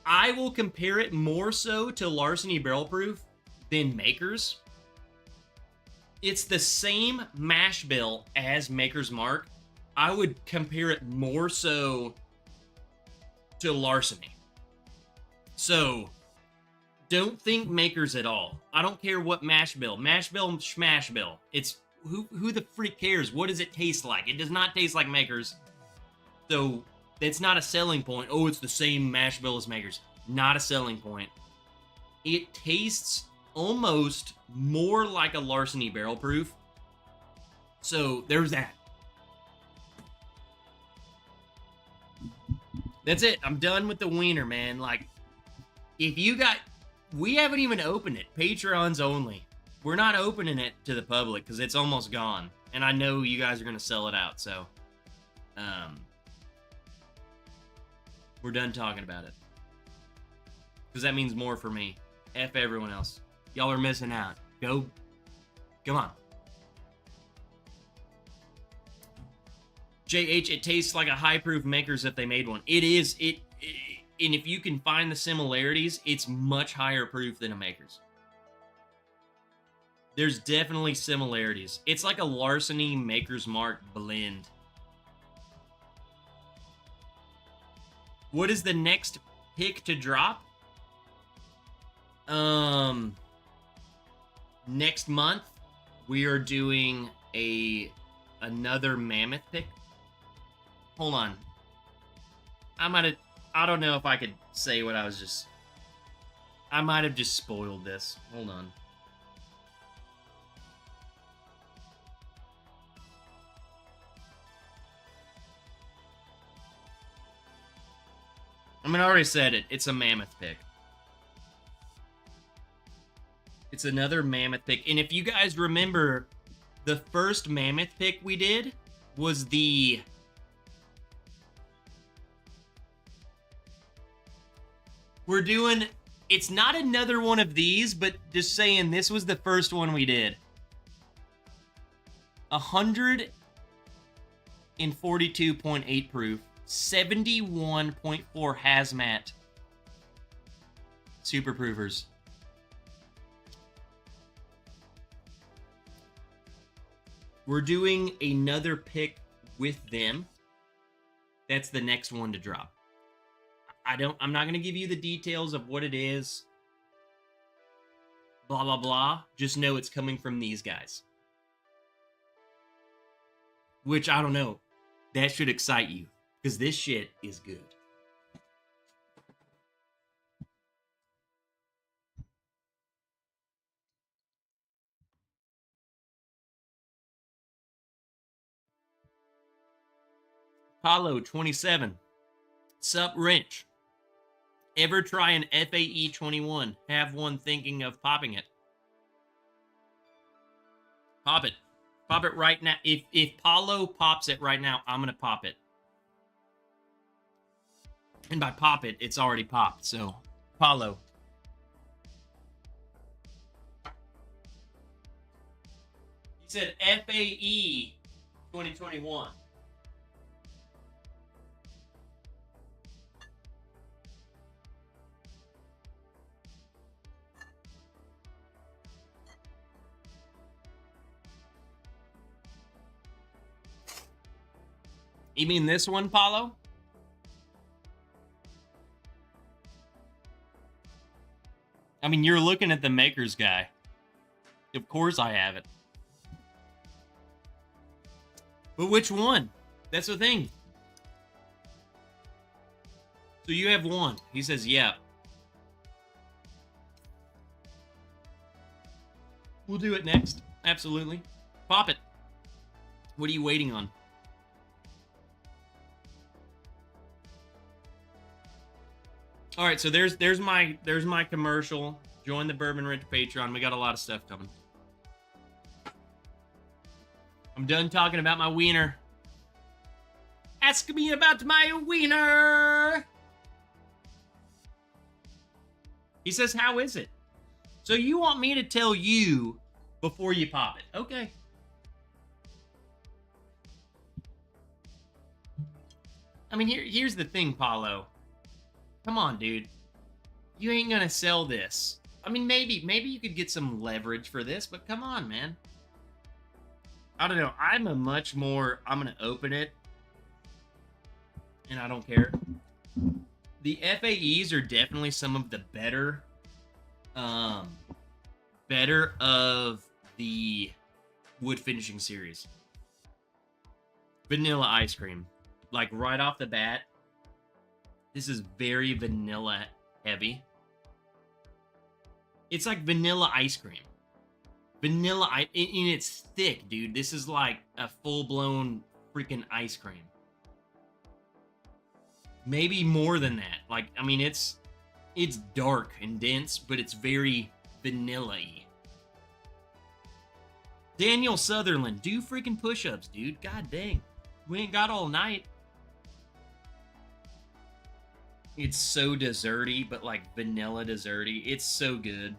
[SPEAKER 1] I will compare it more so to Larceny Barrel Proof than Maker's. It's the same mash bill as Maker's Mark. I would compare it more so to Larceny. So, don't think Maker's at all. I don't care what mash bill. Mash bill, smash bill. It's who the freak cares? What does it taste like? It does not taste like Maker's. So, that's not a selling point. Oh, it's the same mash bill as Maker's. Not a selling point. It tastes almost more like a Larceny Barrel Proof. So, there's that. That's it. I'm done with the wiener, man. Like, If you got, we haven't even opened it. Patreons only. We're not opening it to the public because it's almost gone. And I know you guys are going to sell it out, so we're done talking about it. Because that means more for me. F everyone else. Y'all are missing out. Go. Come on. JH, it tastes like a high-proof Maker's if they made one. It is. And if you can find the similarities, it's much higher proof than a Maker's. There's definitely similarities. It's like a Larceny Maker's Mark blend. What is the next pick to drop? Next month we are doing another mammoth pick. Hold on. I don't know if I could say what I was just... I might have just spoiled this. Hold on. I mean, I already said it. It's a mammoth pick. It's another mammoth pick. And if you guys remember, the first mammoth pick we did was the... We're doing... It's not another one of these, but just saying this was the first one we did. 142.8 proof. 71.4 hazmat. Super proofers. We're doing another pick with them. That's the next one to drop. I'm not going to give you the details of what it is. Blah, blah, blah. Just know it's coming from these guys. Which, I don't know. That should excite you. Because this shit is good. Apollo 27. Sup, Wrench. Ever try an FAE 21? Have one thinking of popping it. Pop it. Pop it right now. If Paulo pops it right now, I'm going to pop it. And by pop it, it's already popped. So, Paulo. He said FAE 2021. You mean this one, Paulo? I mean, you're looking at the Maker's guy. Of course I have it. But which one? That's the thing. So you have one. He says, yeah. We'll do it next. Absolutely. Pop it. What are you waiting on? All right, so there's my commercial. Join the Bourbon Wrench Patreon. We got a lot of stuff coming. I'm done talking about my wiener. Ask me about my wiener. He says, how is it? So you want me to tell you before you pop it? Okay. I mean, here's the thing, Paulo. Come on, dude. You ain't gonna sell this. I mean, maybe you could get some leverage for this, but come on, man. I don't know. I'm gonna open it, and I don't care. The FAEs are definitely some of the better of the wood finishing series. Vanilla ice cream. Like, right off the bat, this is very vanilla heavy. It's like vanilla ice cream. And it's thick, dude. This is like a full-blown freaking ice cream. Maybe more than that. Like, I mean, it's It's dark and dense, but it's very vanilla-y. Daniel Sutherland, do freaking push-ups, dude. God dang. We ain't got all night. It's so desserty, but like vanilla desserty. It's so good.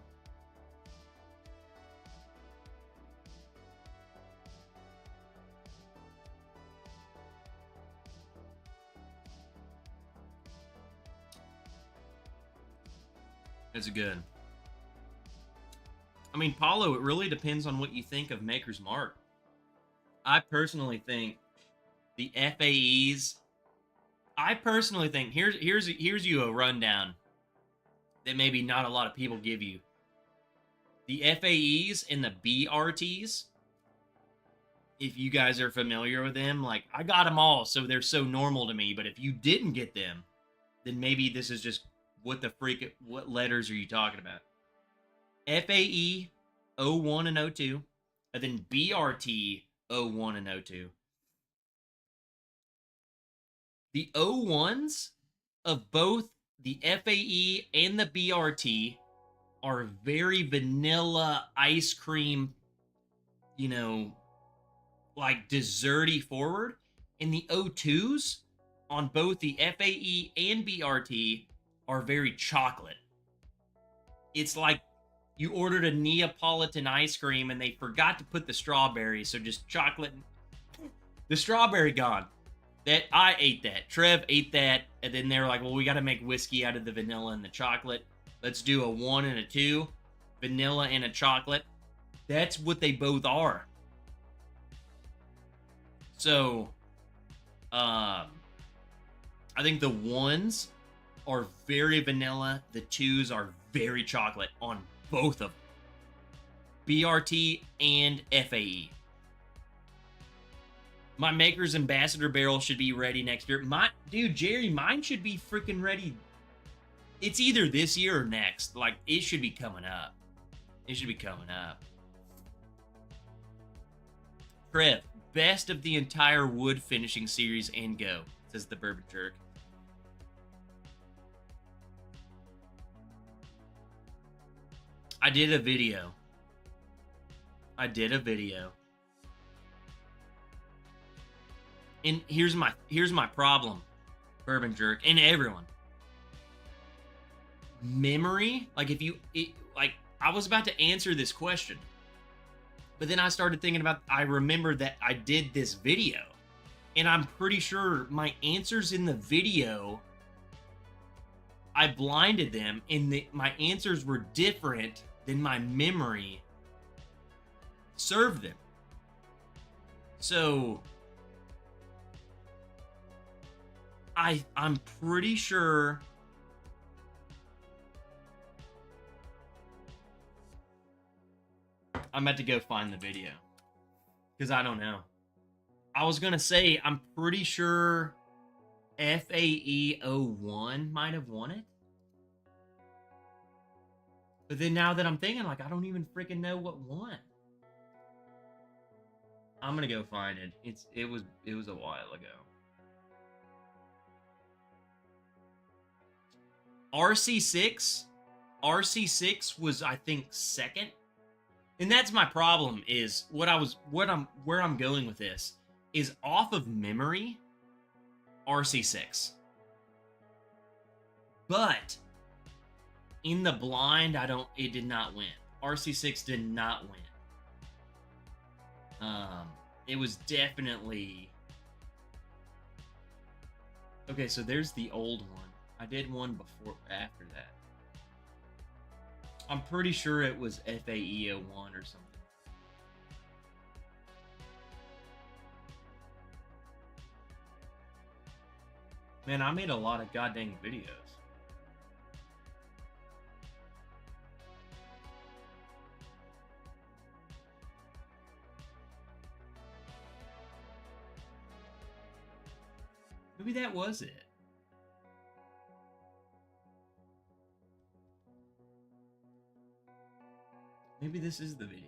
[SPEAKER 1] It's good. I mean, Paulo, it really depends on what you think of Maker's Mark. I personally think the FAEs. I personally think here's you a rundown that maybe not a lot of people give you. The FAEs and the BRTs, if you guys are familiar with them, like I got them all, so they're so normal to me. But if you didn't get them, then maybe this is just what letters are you talking about? FAE 01 and 02, and then BRT 01 and 02. The 01s of both the FAE and the BRT are very vanilla ice cream, you know, like desserty forward. And the 02s on both the FAE and BRT are very chocolate. It's like you ordered a Neapolitan ice cream and they forgot to put the strawberry, so just chocolate. The strawberry gone. That I ate that. Trev ate that, and then they're like, well, we got to make whiskey out of the vanilla and the chocolate. Let's do a 1 and a 2, vanilla and a chocolate. That's what they both are. So, I think the 1s are very vanilla. The 2s are very chocolate on both of them. BRT and FAE. My Maker's Ambassador barrel should be ready next year. Dude, Jerry, mine should be freaking ready. It's either this year or next. Like, it should be coming up. It should be coming up. Trev, best of the entire wood finishing series and go, says the Bourbon Jerk. I did a video. And here's my problem, Bourbon Jerk, and everyone. Memory, like I was about to answer this question, but then I started thinking about, I remembered that I did this video, and I'm pretty sure my answers in the video, I blinded them, and my answers were different than my memory served them. So I'm pretty sure I'm about to go find the video, because I don't know. I was gonna say I'm pretty sure FAE 01 might have won it, but then now that I'm thinking, like, I don't even freaking know what won. I'm gonna go find it. It was a while ago. RC6 was, I think, second. And that's my problem, is where I'm going with this is, off of memory, RC6. But in the blind, it did not win. RC6 did not win. It was definitely, okay, so there's the old one. I did one after that. I'm pretty sure it was FAE 01 or something. Man, I made a lot of goddamn videos. Maybe that was it. Maybe this is the video.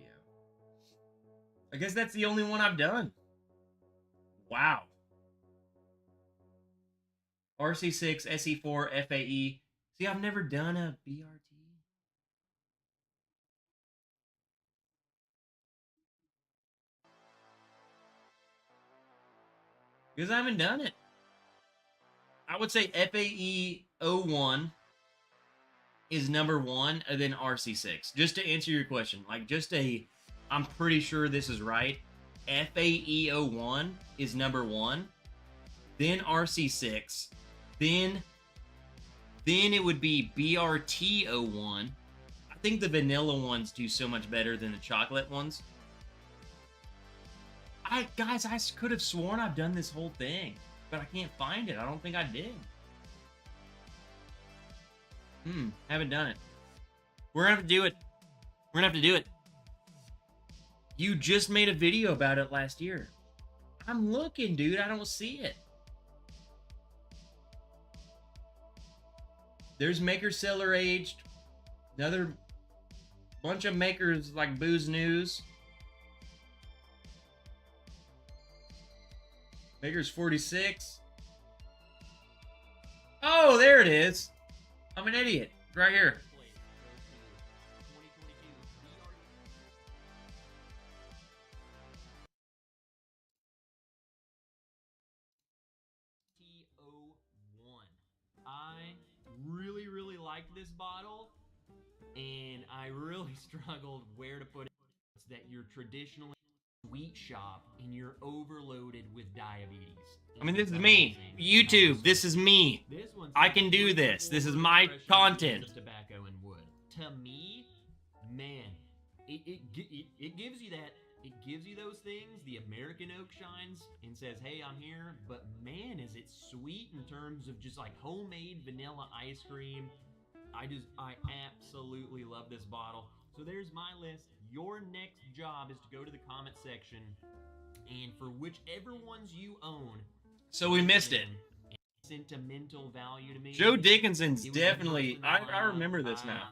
[SPEAKER 1] I guess that's the only one I've done. Wow. RC6, SE4, FAE, See, I've never done a BRT. Because I haven't done it. I would say FAE 01 is number 1, and then RC6. Just to answer your question, like I'm pretty sure this is right. FAE 01 is number 1, then RC6, then it would be BRT 01. I think the vanilla ones do so much better than the chocolate ones. Guys, I could have sworn I've done this whole thing, but I can't find it. I don't think I did. Haven't done it. We're gonna have to do it. We're gonna have to do it. You just made a video about it last year. I'm looking, dude. I don't see it. There's Maker Cellar Aged. Another bunch of makers like Booze News. Maker's 46. Oh, there it is. I'm an idiot. It's right here. I really liked this bottle, and I really struggled where to put it. It's that you're traditionally sweet shop and you're overloaded with diabetes. I mean, this is me. YouTube, this is me. I can do this. This is my content. Tobacco and wood. To me, man, it gives you that. It gives you those things. The American oak shines and says, hey, I'm here. But man, is it sweet in terms of just like homemade vanilla ice cream. I absolutely love this bottle. So there's my list. Your next job is to go to the comment section, and for whichever ones you own. So we missed it. Sentimental value to me. Joe Dickinson's definitely. I remember this now.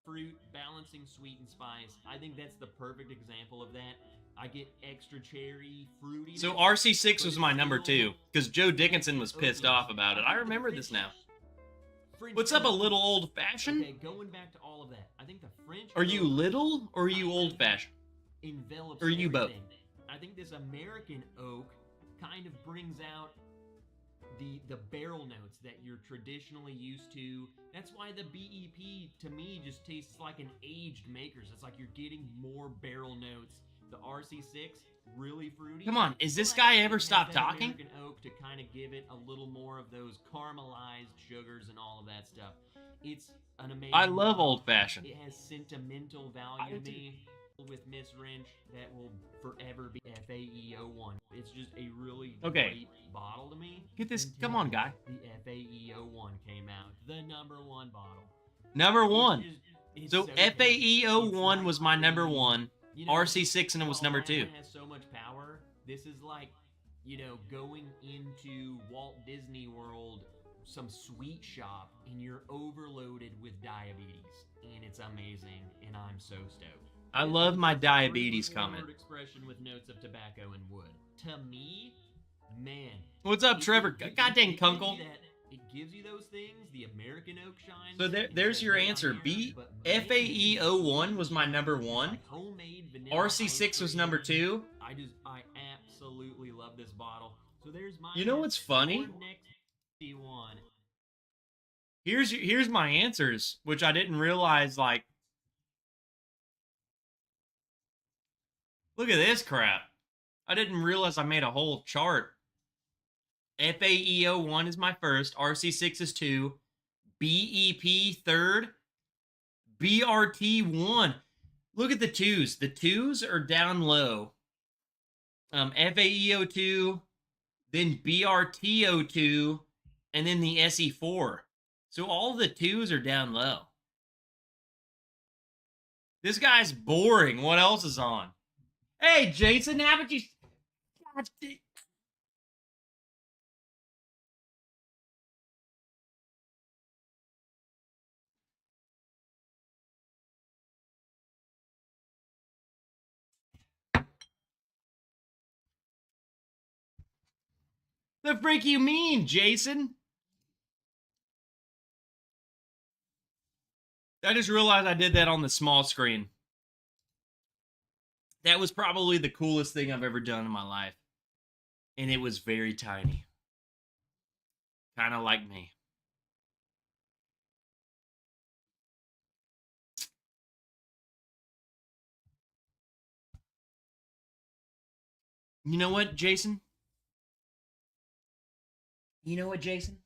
[SPEAKER 1] Fruit balancing sweet and spice. I think that's the perfect example of that. I get extra cherry, fruity. So RC6 was my number 2 because Joe Dickinson was pissed off about it. I remember this now. What's up, a little old-fashioned? Okay, going back to all of that, I think the French. Are you little or are you old-fashioned? Envelops. Or are you both? I think this American oak kind of brings out the barrel notes that you're traditionally used to. That's why the BEP to me just tastes like an aged Makers. It's like you're getting more barrel notes. The RC6 really fruity. Come on, is this guy ever stopped talking? American oak to kind of give it a little more of those caramelized sugars and all of that stuff. It's an amazing. I love old fashioned. It has sentimental value to me. With Miss Wrench, that will forever be FAE01. It's just a really great bottle to me. Get this, come on, guy. The FAE01 came out, the #1 bottle. Number 1. So FAE01 was my number 1. You know, RC6 and it was number 2. Has so much power. This is like, you know, going into Walt Disney World, some sweet shop, and you're overloaded with diabetes, and it's amazing, and I'm so stoked. I love my diabetes comment. Expression with notes of tobacco and wood. To me, man. What's up, Trevor? Goddamn Kunkel. It gives you those things. The American oak shines. So there's your answer. FAE01 was my number 1. RC6 was number 2. I absolutely love this bottle. So there's my. You know what's funny? Here's my answers, which I didn't realize. Like, look at this crap. I didn't realize I made a whole chart. FAE01 is my first. RC6 is 2. BEP third. BRT1. Look at the 2s. The 2s are down low. FAE02, then BRT02, and then the SE4. So all the 2s are down low. This guy's boring. What else is on? Hey, Jason, haven't you... The freak you mean, Jason? I just realized I did that on the small screen. That was probably the coolest thing I've ever done in my life. And it was very tiny. Kind of like me. You know what, Jason? You know what, Jason?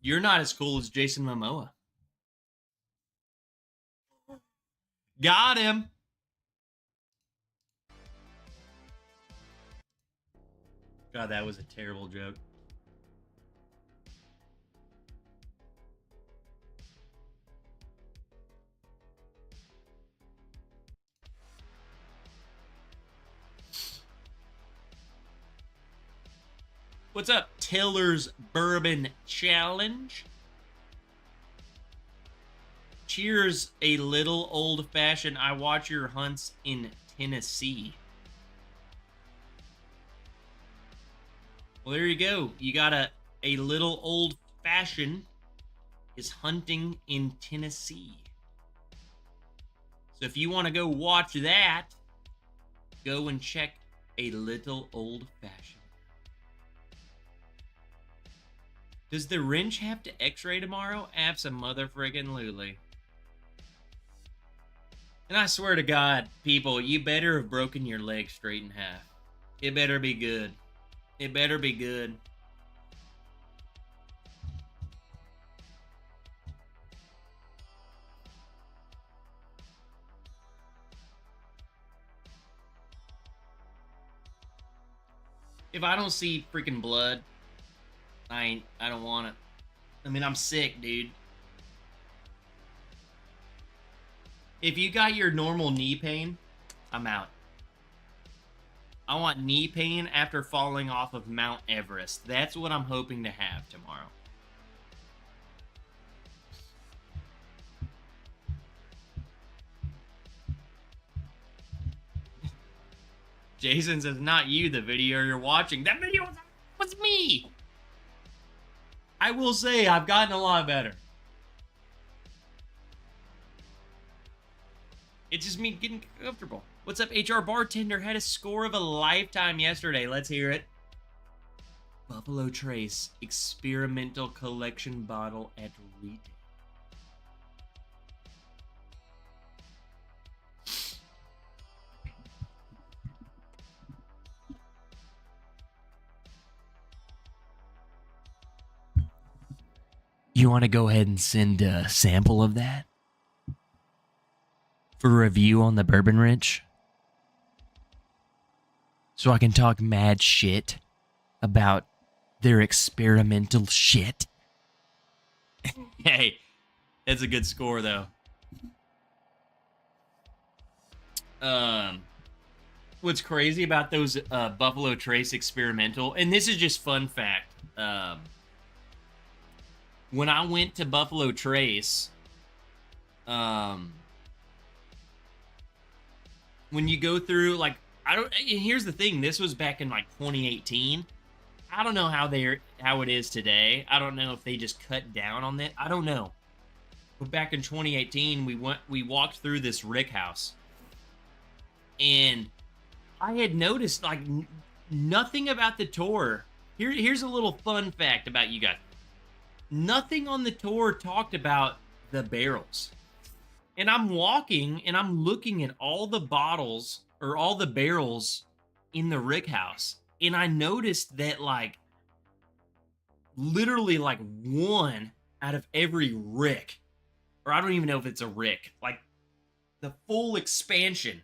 [SPEAKER 1] You're not as cool as Jason Momoa. Got him. God, that was a terrible joke. What's up, Taylor's Bourbon Challenge? Cheers, a little old-fashioned. I watch your hunts in Tennessee. Well, there you go. You got a little old-fashioned is hunting in Tennessee. So if you want to go watch that, go and check a little old-fashioned. Does the wrench have to x-ray tomorrow? Abso-mother-friggin-lutely. And I swear to God, people, you better have broken your leg straight in half. It better be good. It better be good. If I don't see freaking blood, I don't want it. I mean, I'm sick, dude. If you got your normal knee pain, I'm out. I want knee pain after falling off of Mount Everest. That's what I'm hoping to have tomorrow. Jason says, not you, the video you're watching. That video was me. I will say, I've gotten a lot better. It's just me getting comfortable. What's up, HR Bartender? Had a score of a lifetime yesterday. Let's hear it. Buffalo Trace experimental collection bottle at retail. You want to go ahead and send a sample of that for review on the Bourbon Wrench? So I can talk mad shit about their experimental shit. Hey, that's a good score, though. What's crazy about those Buffalo Trace experimental, and this is just fun fact, when I went to Buffalo Trace, when you go through, like, and here's the thing, this was back in like 2018. I don't know how it is today. I don't know if they just cut down on that. I don't know. But back in 2018, we walked through this rick house, and I had noticed like nothing about the tour. Here's a little fun fact about you guys. Nothing on the tour talked about the barrels. And I'm walking and I'm looking at all the bottles or all the barrels in the rick house. And I noticed that like literally like one out of every rick, or I don't even know if it's a rick, like the full expansion,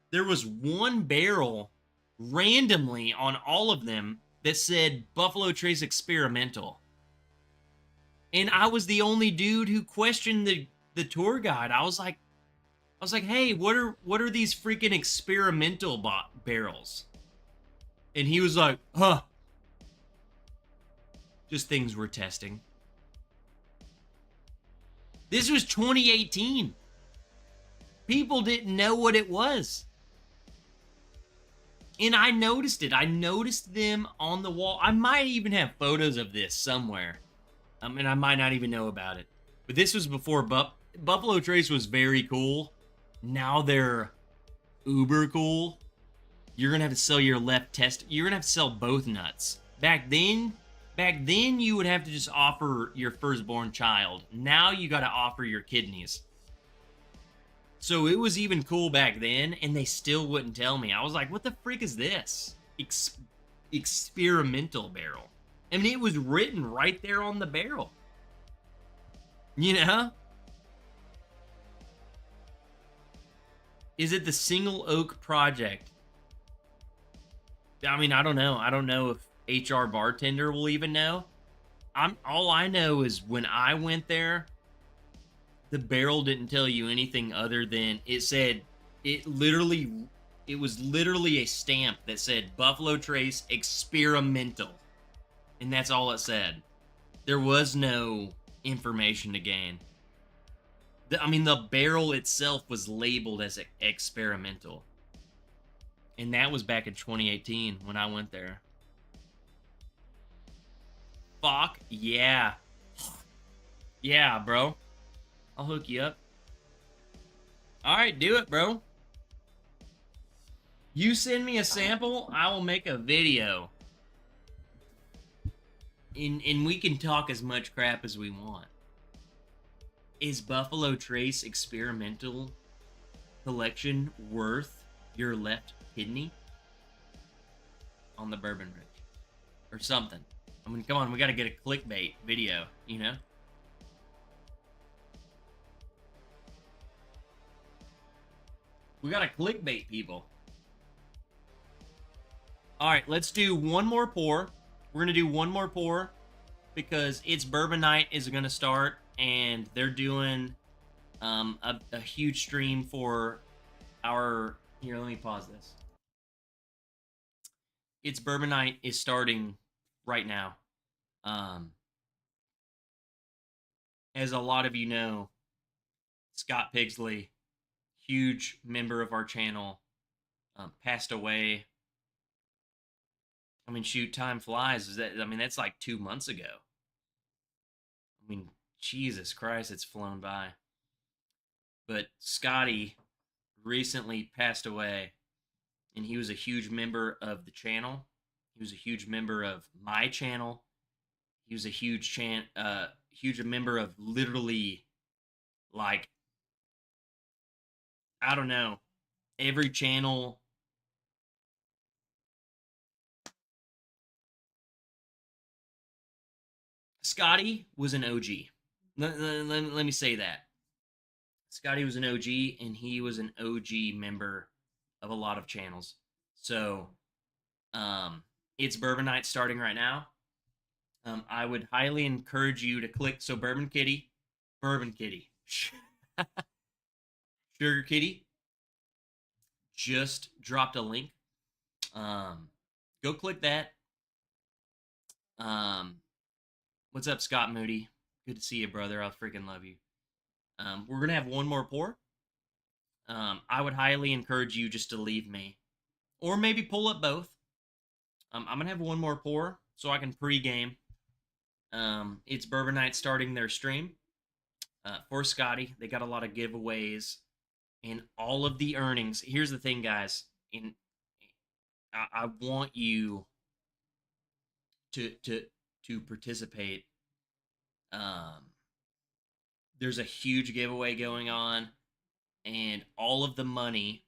[SPEAKER 1] there was one barrel randomly on all of them that said Buffalo Trace Experimental. And I was the only dude who questioned the tour guide. I was like, hey, what are these freaking experimental barrels? And he was like, huh. Just things we're testing. This was 2018. People didn't know what it was. And I noticed it. I noticed them on the wall. I might even have photos of this somewhere. I mean, I might not even know about it. But this was before Buffalo Trace was very cool. Now they're uber cool. You're gonna have to sell your left test. You're gonna have to sell both nuts. Back then you would have to just offer your firstborn child. Now you got to offer your kidneys. So it was even cool back then, and they still wouldn't tell me. I was like, what the freak is this? Experimental barrel. I mean, it was written right there on the barrel. You know? Is it the Single Oak Project? I mean, I don't know. I don't know if HR Bartender will even know. All I know is when I went there, the barrel didn't tell you anything other than it said it was literally a stamp that said Buffalo Trace Experimental. And that's all it said. There was no information to gain. I mean, the barrel itself was labeled as experimental. And that was back in 2018 when I went there. Fuck yeah. Yeah, bro. I'll hook you up. All right, do it, bro. You send me a sample, I will make a video. And we can talk as much crap as we want. Is Buffalo Trace Experimental Collection worth your left kidney? On the Bourbon Wrench. Or something. I mean, come on, we gotta get a clickbait video, you know? We gotta clickbait people. Alright, let's do one more pour. We're gonna do one more pour because it's Bourbon Night is gonna start, and they're doing a huge stream for our... Here, let me pause this. It's Bourbon Night is starting right now. As a lot of you know, Scott Pigsley, huge member of our channel, passed away. I mean, shoot, time flies. That's like 2 months ago. I mean, Jesus Christ, it's flown by. But Scotty recently passed away, and he was a huge member of the channel. He was a huge member of my channel. He was a huge member of literally, like, I don't know, every channel. Scotty was an OG. Let me say that. Scotty was an OG, and he was an OG member of a lot of channels. So, it's Bourbon Night starting right now. I would highly encourage you to click. So, Bourbon Kitty, Sugar Kitty just dropped a link. Go click that. What's up, Scott Moody? Good to see you, brother. I freaking love you. We're gonna have one more pour. I would highly encourage you just to leave me, or maybe pull up both. I'm gonna have one more pour so I can pregame. It's Bourbon Night starting their stream for Scotty. They got a lot of giveaways and all of the earnings. Here's the thing, guys. I want you to participate. There's a huge giveaway going on, and all of the money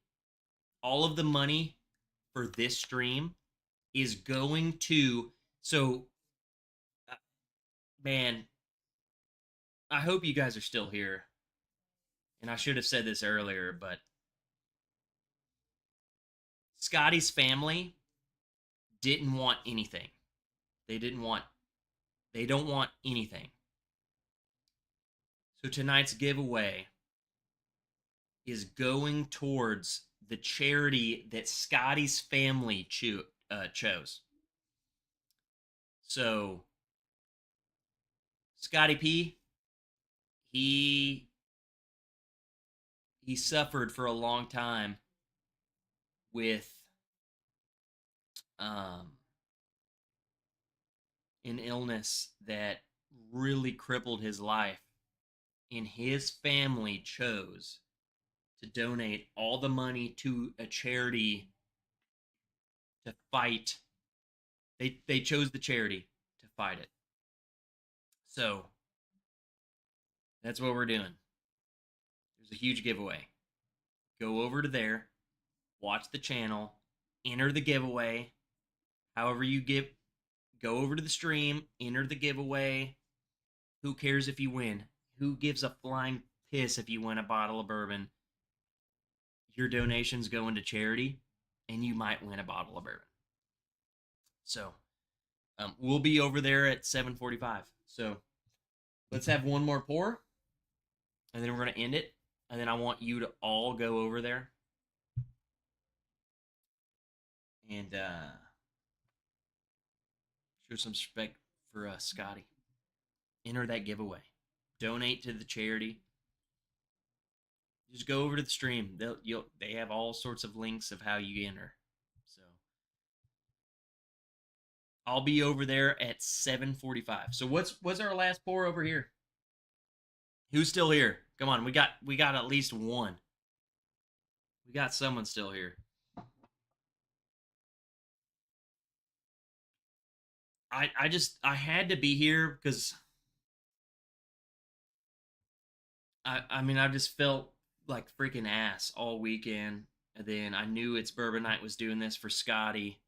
[SPEAKER 1] for this stream is going to... So, man, I hope you guys are still here. And I should have said this earlier, but Scotty's family didn't want anything. They don't want anything. So tonight's giveaway is going towards the charity that Scotty's family chose. So, Scotty P, he suffered for a long time with an illness that really crippled his life, and his family chose to donate all the money to a charity to fight. They chose the charity to fight it. So that's what we're doing. There's a huge giveaway. Go over to there, watch the channel, enter the giveaway. However you give, go over to the stream, enter the giveaway. Who cares if you win? Who gives a flying piss if you win a bottle of bourbon? Your donations go into charity, and you might win a bottle of bourbon. So, we'll be over there at 7:45. So, let's have one more pour, and then we're going to end it. And then I want you to all go over there and show some respect for Scotty. Enter that giveaway. Donate to the charity. Just go over to the stream. They have all sorts of links of how you enter. So I'll be over there at 7:45. So what's our last pour over here? Who's still here? Come on, we got at least one. We got someone still here. I had to be here because I mean I just felt like freaking ass all weekend, and then I knew It's Bourbon Night was doing this for Scotty,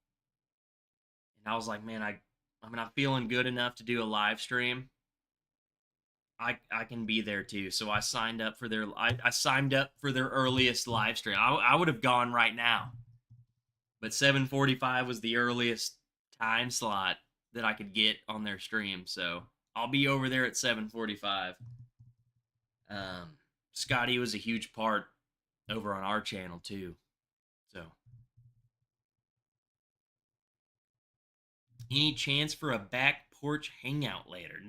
[SPEAKER 1] and I was like, man, I'm not feeling good enough to do a live stream. I can be there too, so I signed up for I signed up for their earliest live stream. I would have gone right now, but 7:45 was the earliest time slot that I could get on their stream, so I'll be over there at 7:45. Scotty was a huge part over on our channel too. So, any chance for a back porch hangout later?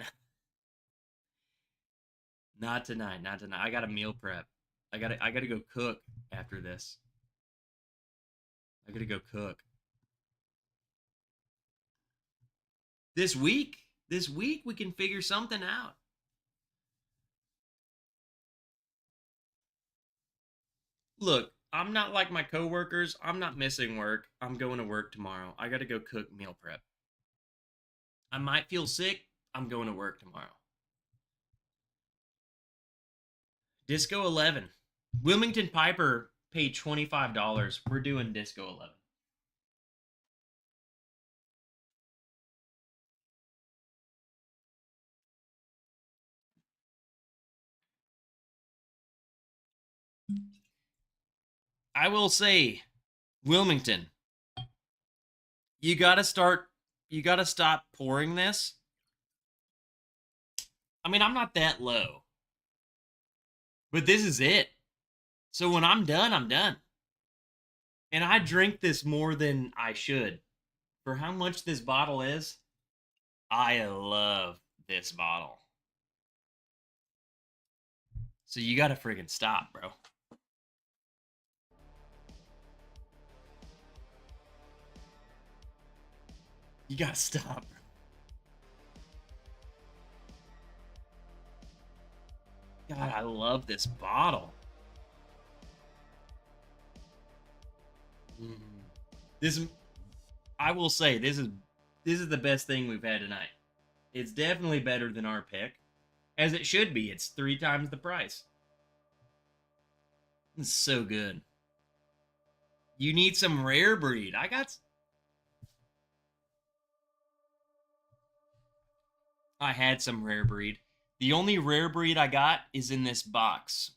[SPEAKER 1] Not tonight. Not tonight. I got a meal prep. I gotta go cook after this. I gotta go cook. This week we can figure something out. Look, I'm not like my coworkers. I'm not missing work. I'm going to work tomorrow. I got to go cook meal prep. I might feel sick. I'm going to work tomorrow. Disco 11. Wilmington Piper paid $25. We're doing Disco 11. I will say, Wilmington, you gotta stop pouring this. I mean, I'm not that low, but this is it. So when I'm done, I'm done. And I drink this more than I should. For how much this bottle is, I love this bottle. So you gotta friggin' stop, bro. You gotta stop. God, I love this bottle. This, I will say, this is the best thing we've had tonight. It's definitely better than our pick, as it should be. It's 3 times the price. It's so good. You need some rare breed. I had some rare breed. The only rare breed I got is in this box.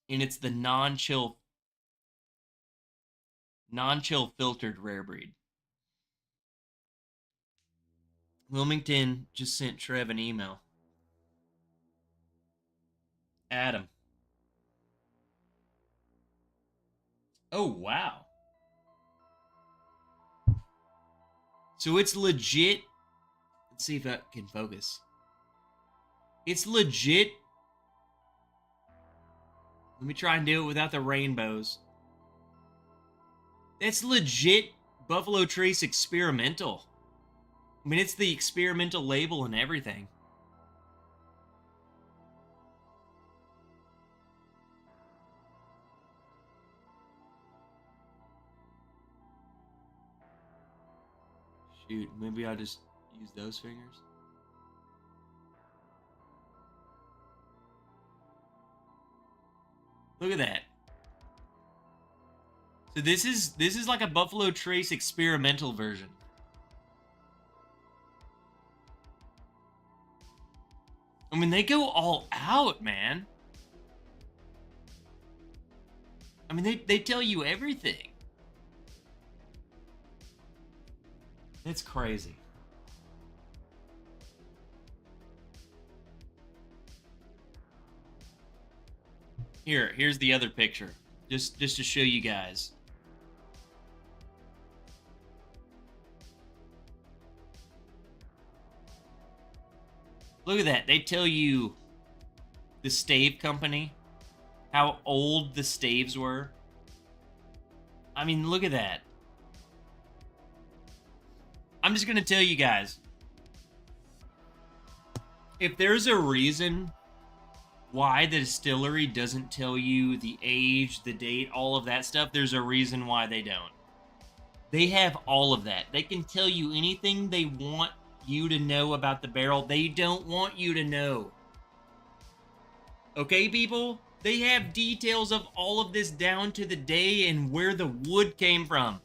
[SPEAKER 1] And it's the non-chill filtered rare breed. Wilmington just sent Trev an email. Adam. Oh, wow. So it's legit. Let's see if that can focus. It's legit. Let me try and do it without the rainbows. It's legit Buffalo Trace experimental. I mean, it's the experimental label and everything. Shoot, maybe I just use those fingers. Look at that. So this is like a Buffalo Trace experimental version. I mean, they go all out, man. I mean, they tell you everything. It's crazy. Here's the other picture. Just to show you guys. Look at that. They tell you the stave company, how old the staves were. I mean, look at that. I'm just going to tell you guys. If there's a reason why the distillery doesn't tell you the age, the date, all of that stuff, there's a reason why they don't. They have all of that. They can tell you anything they want you to know about the barrel. They don't want you to know. Okay, people? They have details of all of this down to the day and where the wood came from.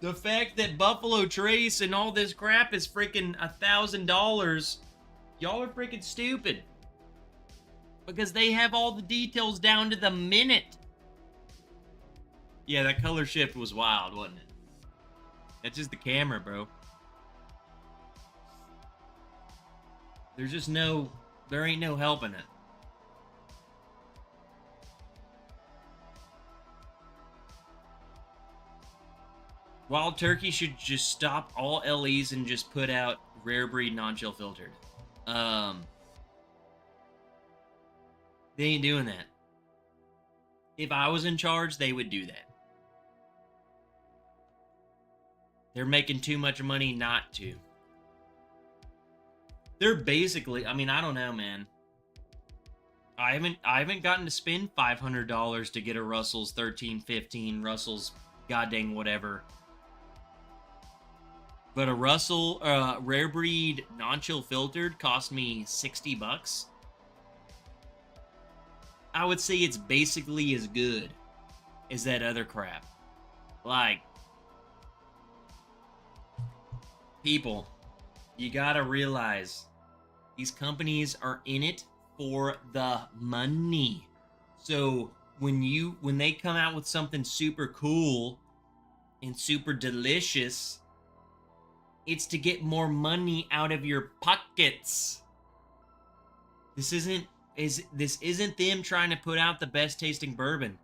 [SPEAKER 1] The fact that Buffalo Trace and all this crap is freaking $1,000, y'all are freaking stupid. Because they have all the details down to the minute. Yeah, that color shift was wild, wasn't it? That's just the camera, bro. There's just there ain't no helping it. Wild Turkey should just stop all LEs and just put out rare breed non-chill filtered. They ain't doing that. If I was in charge, they would do that. They're making too much money not to. They're basically, I mean, I don't know, man. I haven't gotten to spend $500 to get a Russell's 1315, Russell's goddamn whatever. But a Russell rare breed non-chill filtered cost me $60. I would say it's basically as good as that other crap. Like, people, you gotta realize these companies are in it for the money. So when they come out with something super cool and super delicious, it's to get more money out of your pockets. This isn't them trying to put out the best tasting bourbon.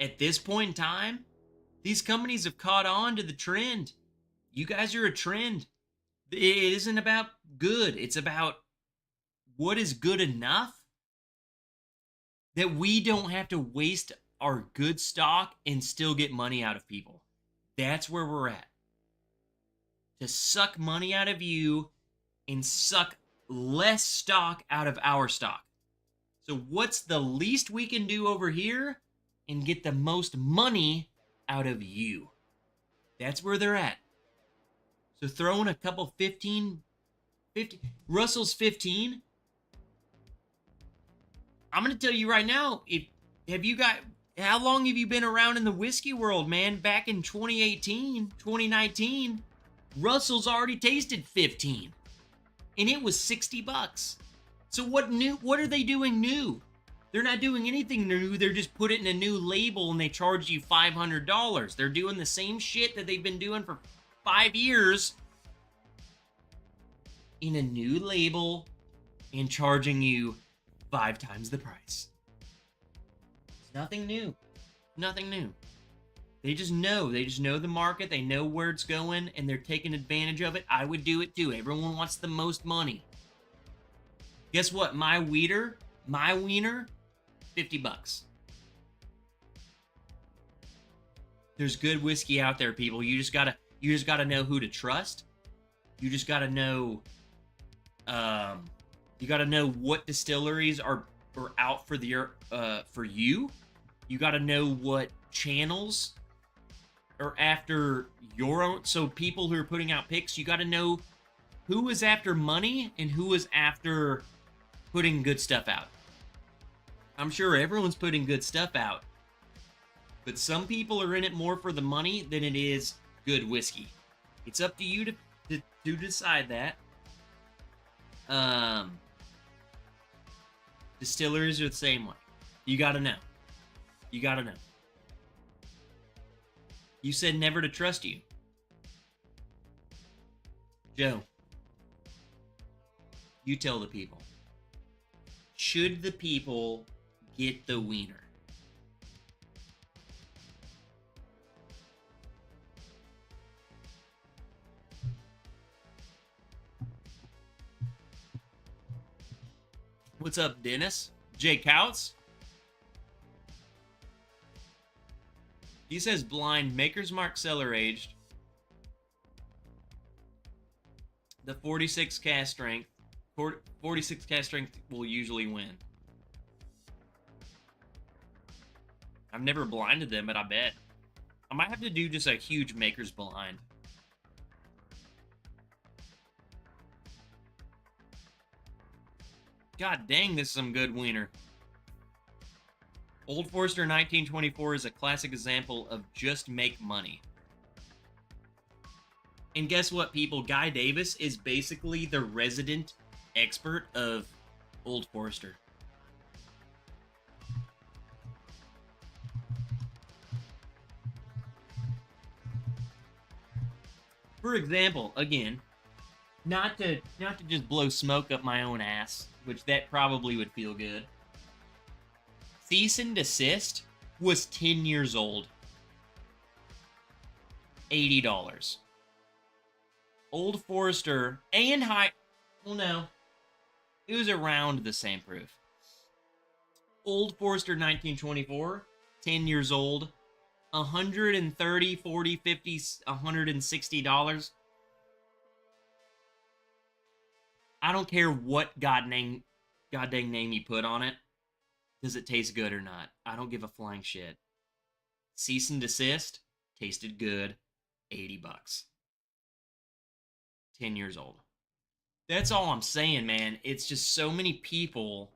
[SPEAKER 1] At this point in time, these companies have caught on to the trend. You guys are a trend. It isn't about good. It's about what is good enough that we don't have to waste our good stock and still get money out of people. That's where we're at. To suck money out of you and suck less stock out of our stock. So what's the least we can do over here and get the most money out of you? That's where they're at. So throwing a couple 50, Russell's 15. I'm going to tell you right now, how long have you been around in the whiskey world, man? Back in 2018, 2019, Russell's already tasted 15. And it was $60. So what are they doing new? They're not doing anything new. They're just putting in a new label and they charge you $500. They're doing the same shit that they've been doing for 5 years in a new label and charging you 5 times the price. It's nothing new. Nothing new. They just know the market, they know where it's going, and they're taking advantage of it. I would do it too. Everyone wants the most money. Guess what? My wiener, $50. There's good whiskey out there, people. You just gotta know who to trust. You just gotta know, you gotta know what distilleries are out for you. You gotta know what channels are after your own. So people who are putting out picks, you got to know who is after money and who is after putting good stuff out. I'm sure everyone's putting good stuff out, but some people are in it more for the money than it is good whiskey. It's up to you to decide that. Distilleries are the same way. You gotta know. You gotta know. You said never to trust you. Joe, you tell the people. Should the people get the wiener? What's up, Dennis? Jay Couts? He says blind, Maker's Mark cellar aged. The 46 cast strength. 46 cast strength will usually win. I've never blinded them, but I bet. I might have to do just a huge Maker's blind. God dang, this is some good wiener. Old Forester 1924 is a classic example of just make money. And guess what, people? Guy Davis is basically the resident expert of Old Forester. For example, again, not to just blow smoke up my own ass, which that probably would feel good. Cease and Desist was 10 years old. $80. Old Forester and high... Well, no. It was around the same proof. Old Forester 1924, 10 years old. $130, $40, $50, $160. I don't care what goddamn name you put on it. Does it taste good or not? I don't give a flying shit. Cease and Desist tasted good. $80. 10 years old. That's all I'm saying, man. It's just so many people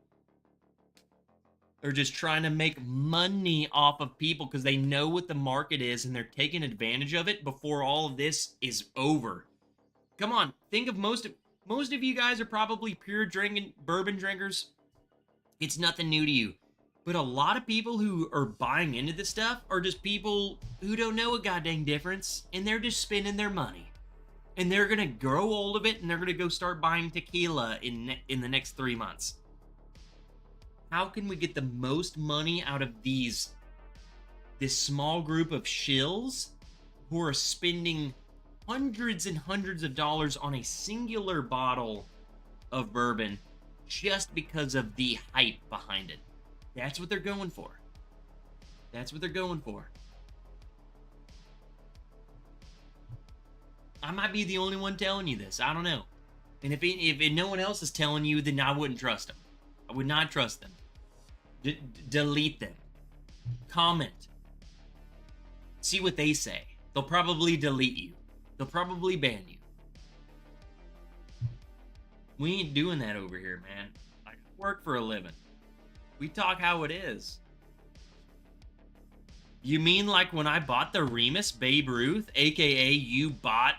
[SPEAKER 1] are just trying to make money off of people because they know what the market is and they're taking advantage of it before all of this is over. Come on, think of most of you guys are probably pure drinking bourbon drinkers. It's nothing new to you. But a lot of people who are buying into this stuff are just people who don't know a goddamn difference, and they're just spending their money. And they're gonna grow old of it, and they're gonna go start buying tequila in the next 3 months. How can we get the most money out of this small group of shills who are spending hundreds and hundreds of dollars on a singular bottle of bourbon just because of the hype behind it? That's what they're going for. That's what they're going for. I might be the only one telling you this. I don't know. And if no one else is telling you, then I wouldn't trust them. I would not trust them. Delete them. Comment. See what they say. They'll probably delete you. They'll probably ban you. We ain't doing that over here, man. I work for a living. We talk how it is. You mean like when I bought the Remus Babe Ruth, aka you bought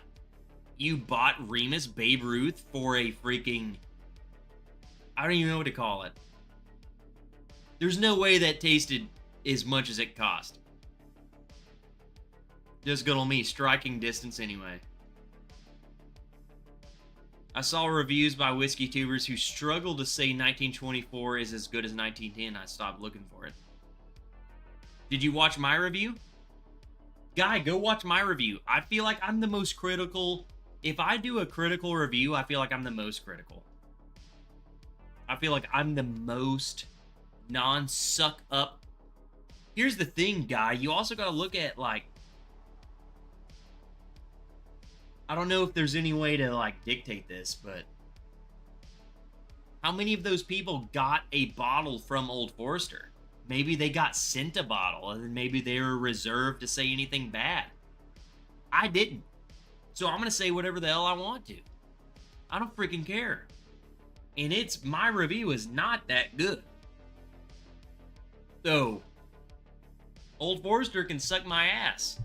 [SPEAKER 1] Remus Babe Ruth for a freaking... I don't even know what to call it. There's no way that tasted as much as it cost. Just good on me, striking distance anyway. I saw reviews by whiskey tubers who struggle to say 1924 is as good as 1910. I stopped looking for it. Did you watch my review? Guy, go watch my review. I feel like I'm the most critical. If I do a critical review, I feel like I'm the most critical. I feel like I'm the most non-suck up. Here's the thing, Guy. You also got to look at, like, I don't know if there's any way to, like, dictate this, but how many of those people got a bottle from Old Forester? Maybe they got sent a bottle, and then maybe they were reserved to say anything bad. I didn't. So I'm going to say whatever the hell I want to. I don't freaking care. And my review is not that good. So, Old Forester can suck my ass.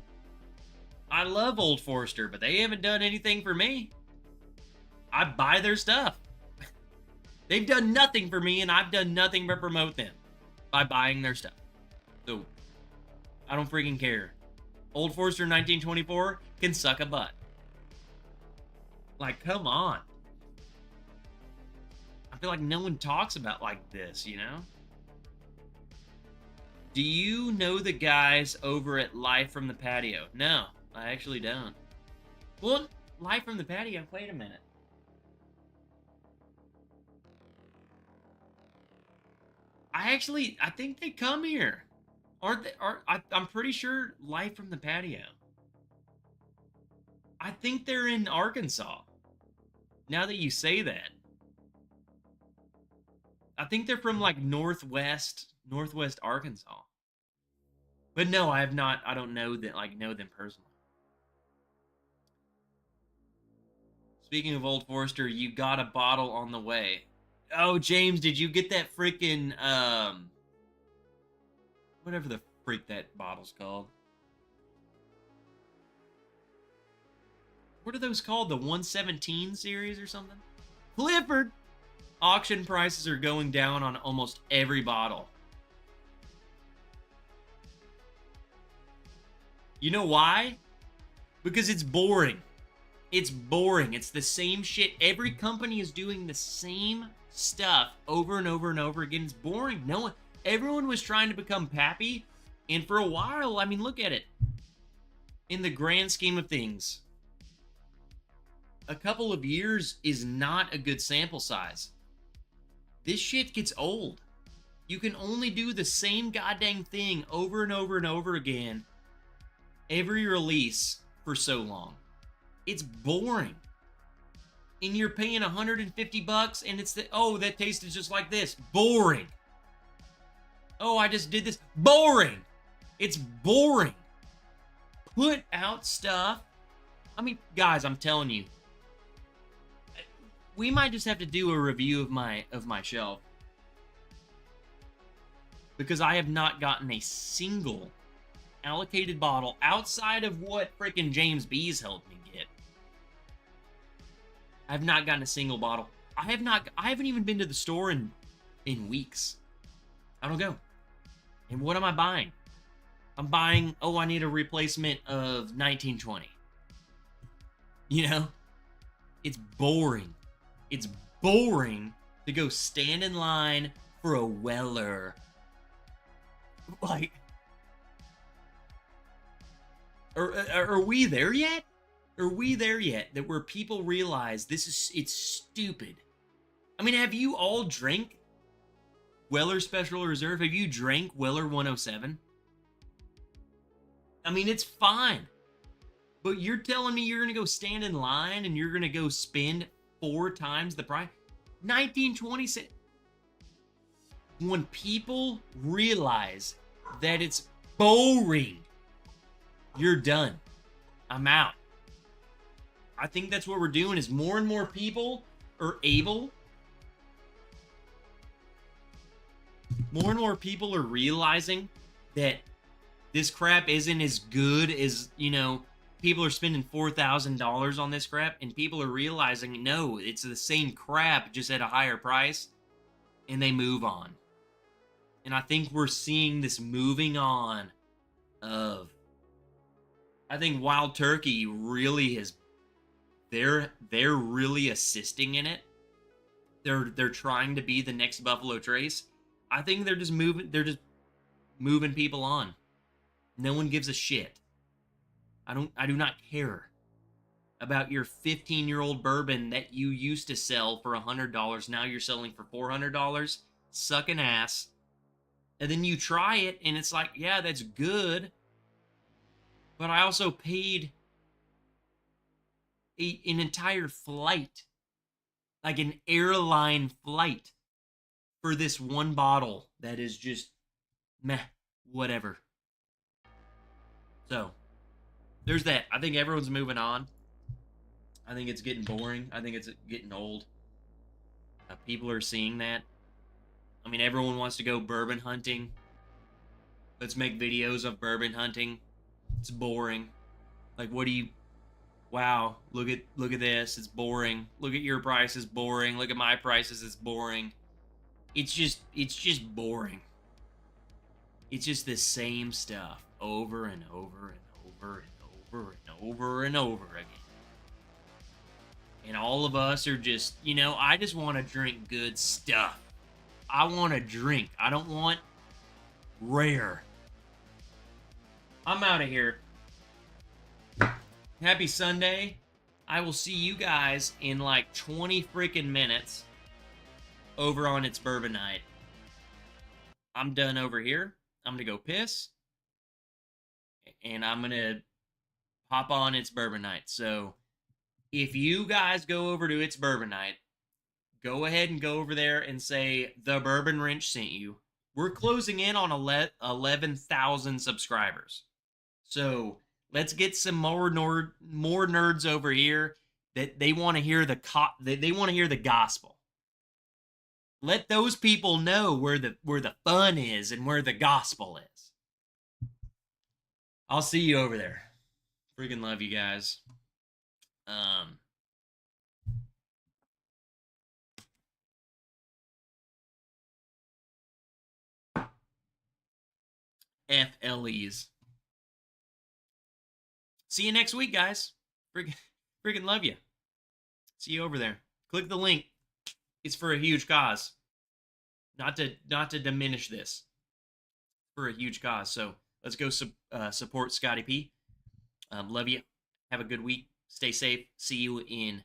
[SPEAKER 1] I love Old Forester, but they haven't done anything for me. I buy their stuff. They've done nothing for me, and I've done nothing but promote them by buying their stuff. So, I don't freaking care. Old Forester 1924 can suck a butt. Like, come on. I feel like no one talks about like this, you know? Do you know the guys over at Live from the Patio? No, I actually don't. Well, Live from the Patio, wait a minute. I think they come here. Aren't they? I'm pretty sure Live from the Patio. I think they're in Arkansas. Now that you say that. I think they're from like northwest Arkansas. But no, I don't know them personally. Speaking of Old Forester, you got a bottle on the way. Oh, James, did you get that freaking whatever the freak that bottle's called? What are those called? The 117 series or something? Clifford! Auction prices are going down on almost every bottle. You know why? Because it's boring. It's boring. It's the same shit. Every company is doing the same stuff over and over and over again. It's boring. Everyone was trying to become Pappy, and for a while, I mean, look at it. In the grand scheme of things, a couple of years is not a good sample size. This shit gets old. You can only do the same goddamn thing over and over and over again every release for so long. It's boring. And you're paying $150 and it's that tasted just like this. Boring. Oh, I just did this. Boring. It's boring. Put out stuff. I mean, guys, I'm telling you. We might just have to do a review of my shelf. Because I have not gotten a single allocated bottle outside of what frickin' James B's helped me get. I've not gotten a single bottle. I haven't even been to the store in weeks. I don't go. And what am I buying? I'm buying, I need a replacement of 1920. You know? It's boring. It's boring to go stand in line for a Weller. Like, are we there yet? Are we there yet? That where people realize it's stupid. I mean, have you all drank Weller Special Reserve? Have you drank Weller 107? I mean, it's fine. But you're telling me you're going to go stand in line and you're going to go spend 4 times the price? 1920 cents. When people realize that it's boring, you're done. I'm out. I think that's what we're doing is more and more people are able. More and more people are realizing that this crap isn't as good as, people are spending $4,000 on this crap, and people are realizing, no, it's the same crap, just at a higher price, and they move on. And I think we're seeing this moving on of, I think Wild Turkey really is, they're really assisting in it. They're trying to be the next Buffalo Trace. I think they're just moving people on. No one gives a shit. I do not care about your 15-year-old bourbon that you used to sell for $100. Now you're selling for $400. Suck an ass. And then you try it, and it's like, yeah, that's good. But I also paid an entire flight, like an airline flight, for this one bottle that is just meh, whatever. So, there's that. I think everyone's moving on. I think it's getting boring. I think it's getting old. People are seeing that. I mean, everyone wants to go bourbon hunting. Let's make videos of bourbon hunting. It's boring. Like, what do you? Wow, look at this. It's boring. Look at your prices. Boring. Look at my prices. It's boring. It's just boring. It's just the same stuff over and over and over and over and over and over again. And all of us are just, I just want to drink good stuff. I want to drink. I don't want rare. I'm out of here. Happy Sunday. I will see you guys in like 20 freaking minutes over on It's Bourbon Night. I'm done over here. I'm going to go piss. And I'm going to hop on It's Bourbon Night. So if you guys go over to It's Bourbon Night, go ahead and go over there and say the Bourbon Wrench sent you. We're closing in on 11,000 subscribers. So let's get some more nerds over here that they want to hear they want to hear the gospel. Let those people know where the fun is and where the gospel is. I'll see you over there. Freaking love you guys. FLEs. See you next week, guys. Freaking love you. See you over there. Click the link. It's for a huge cause. Not to diminish this. For a huge cause. So let's go support Scotty P. Love you. Have a good week. Stay safe. See you in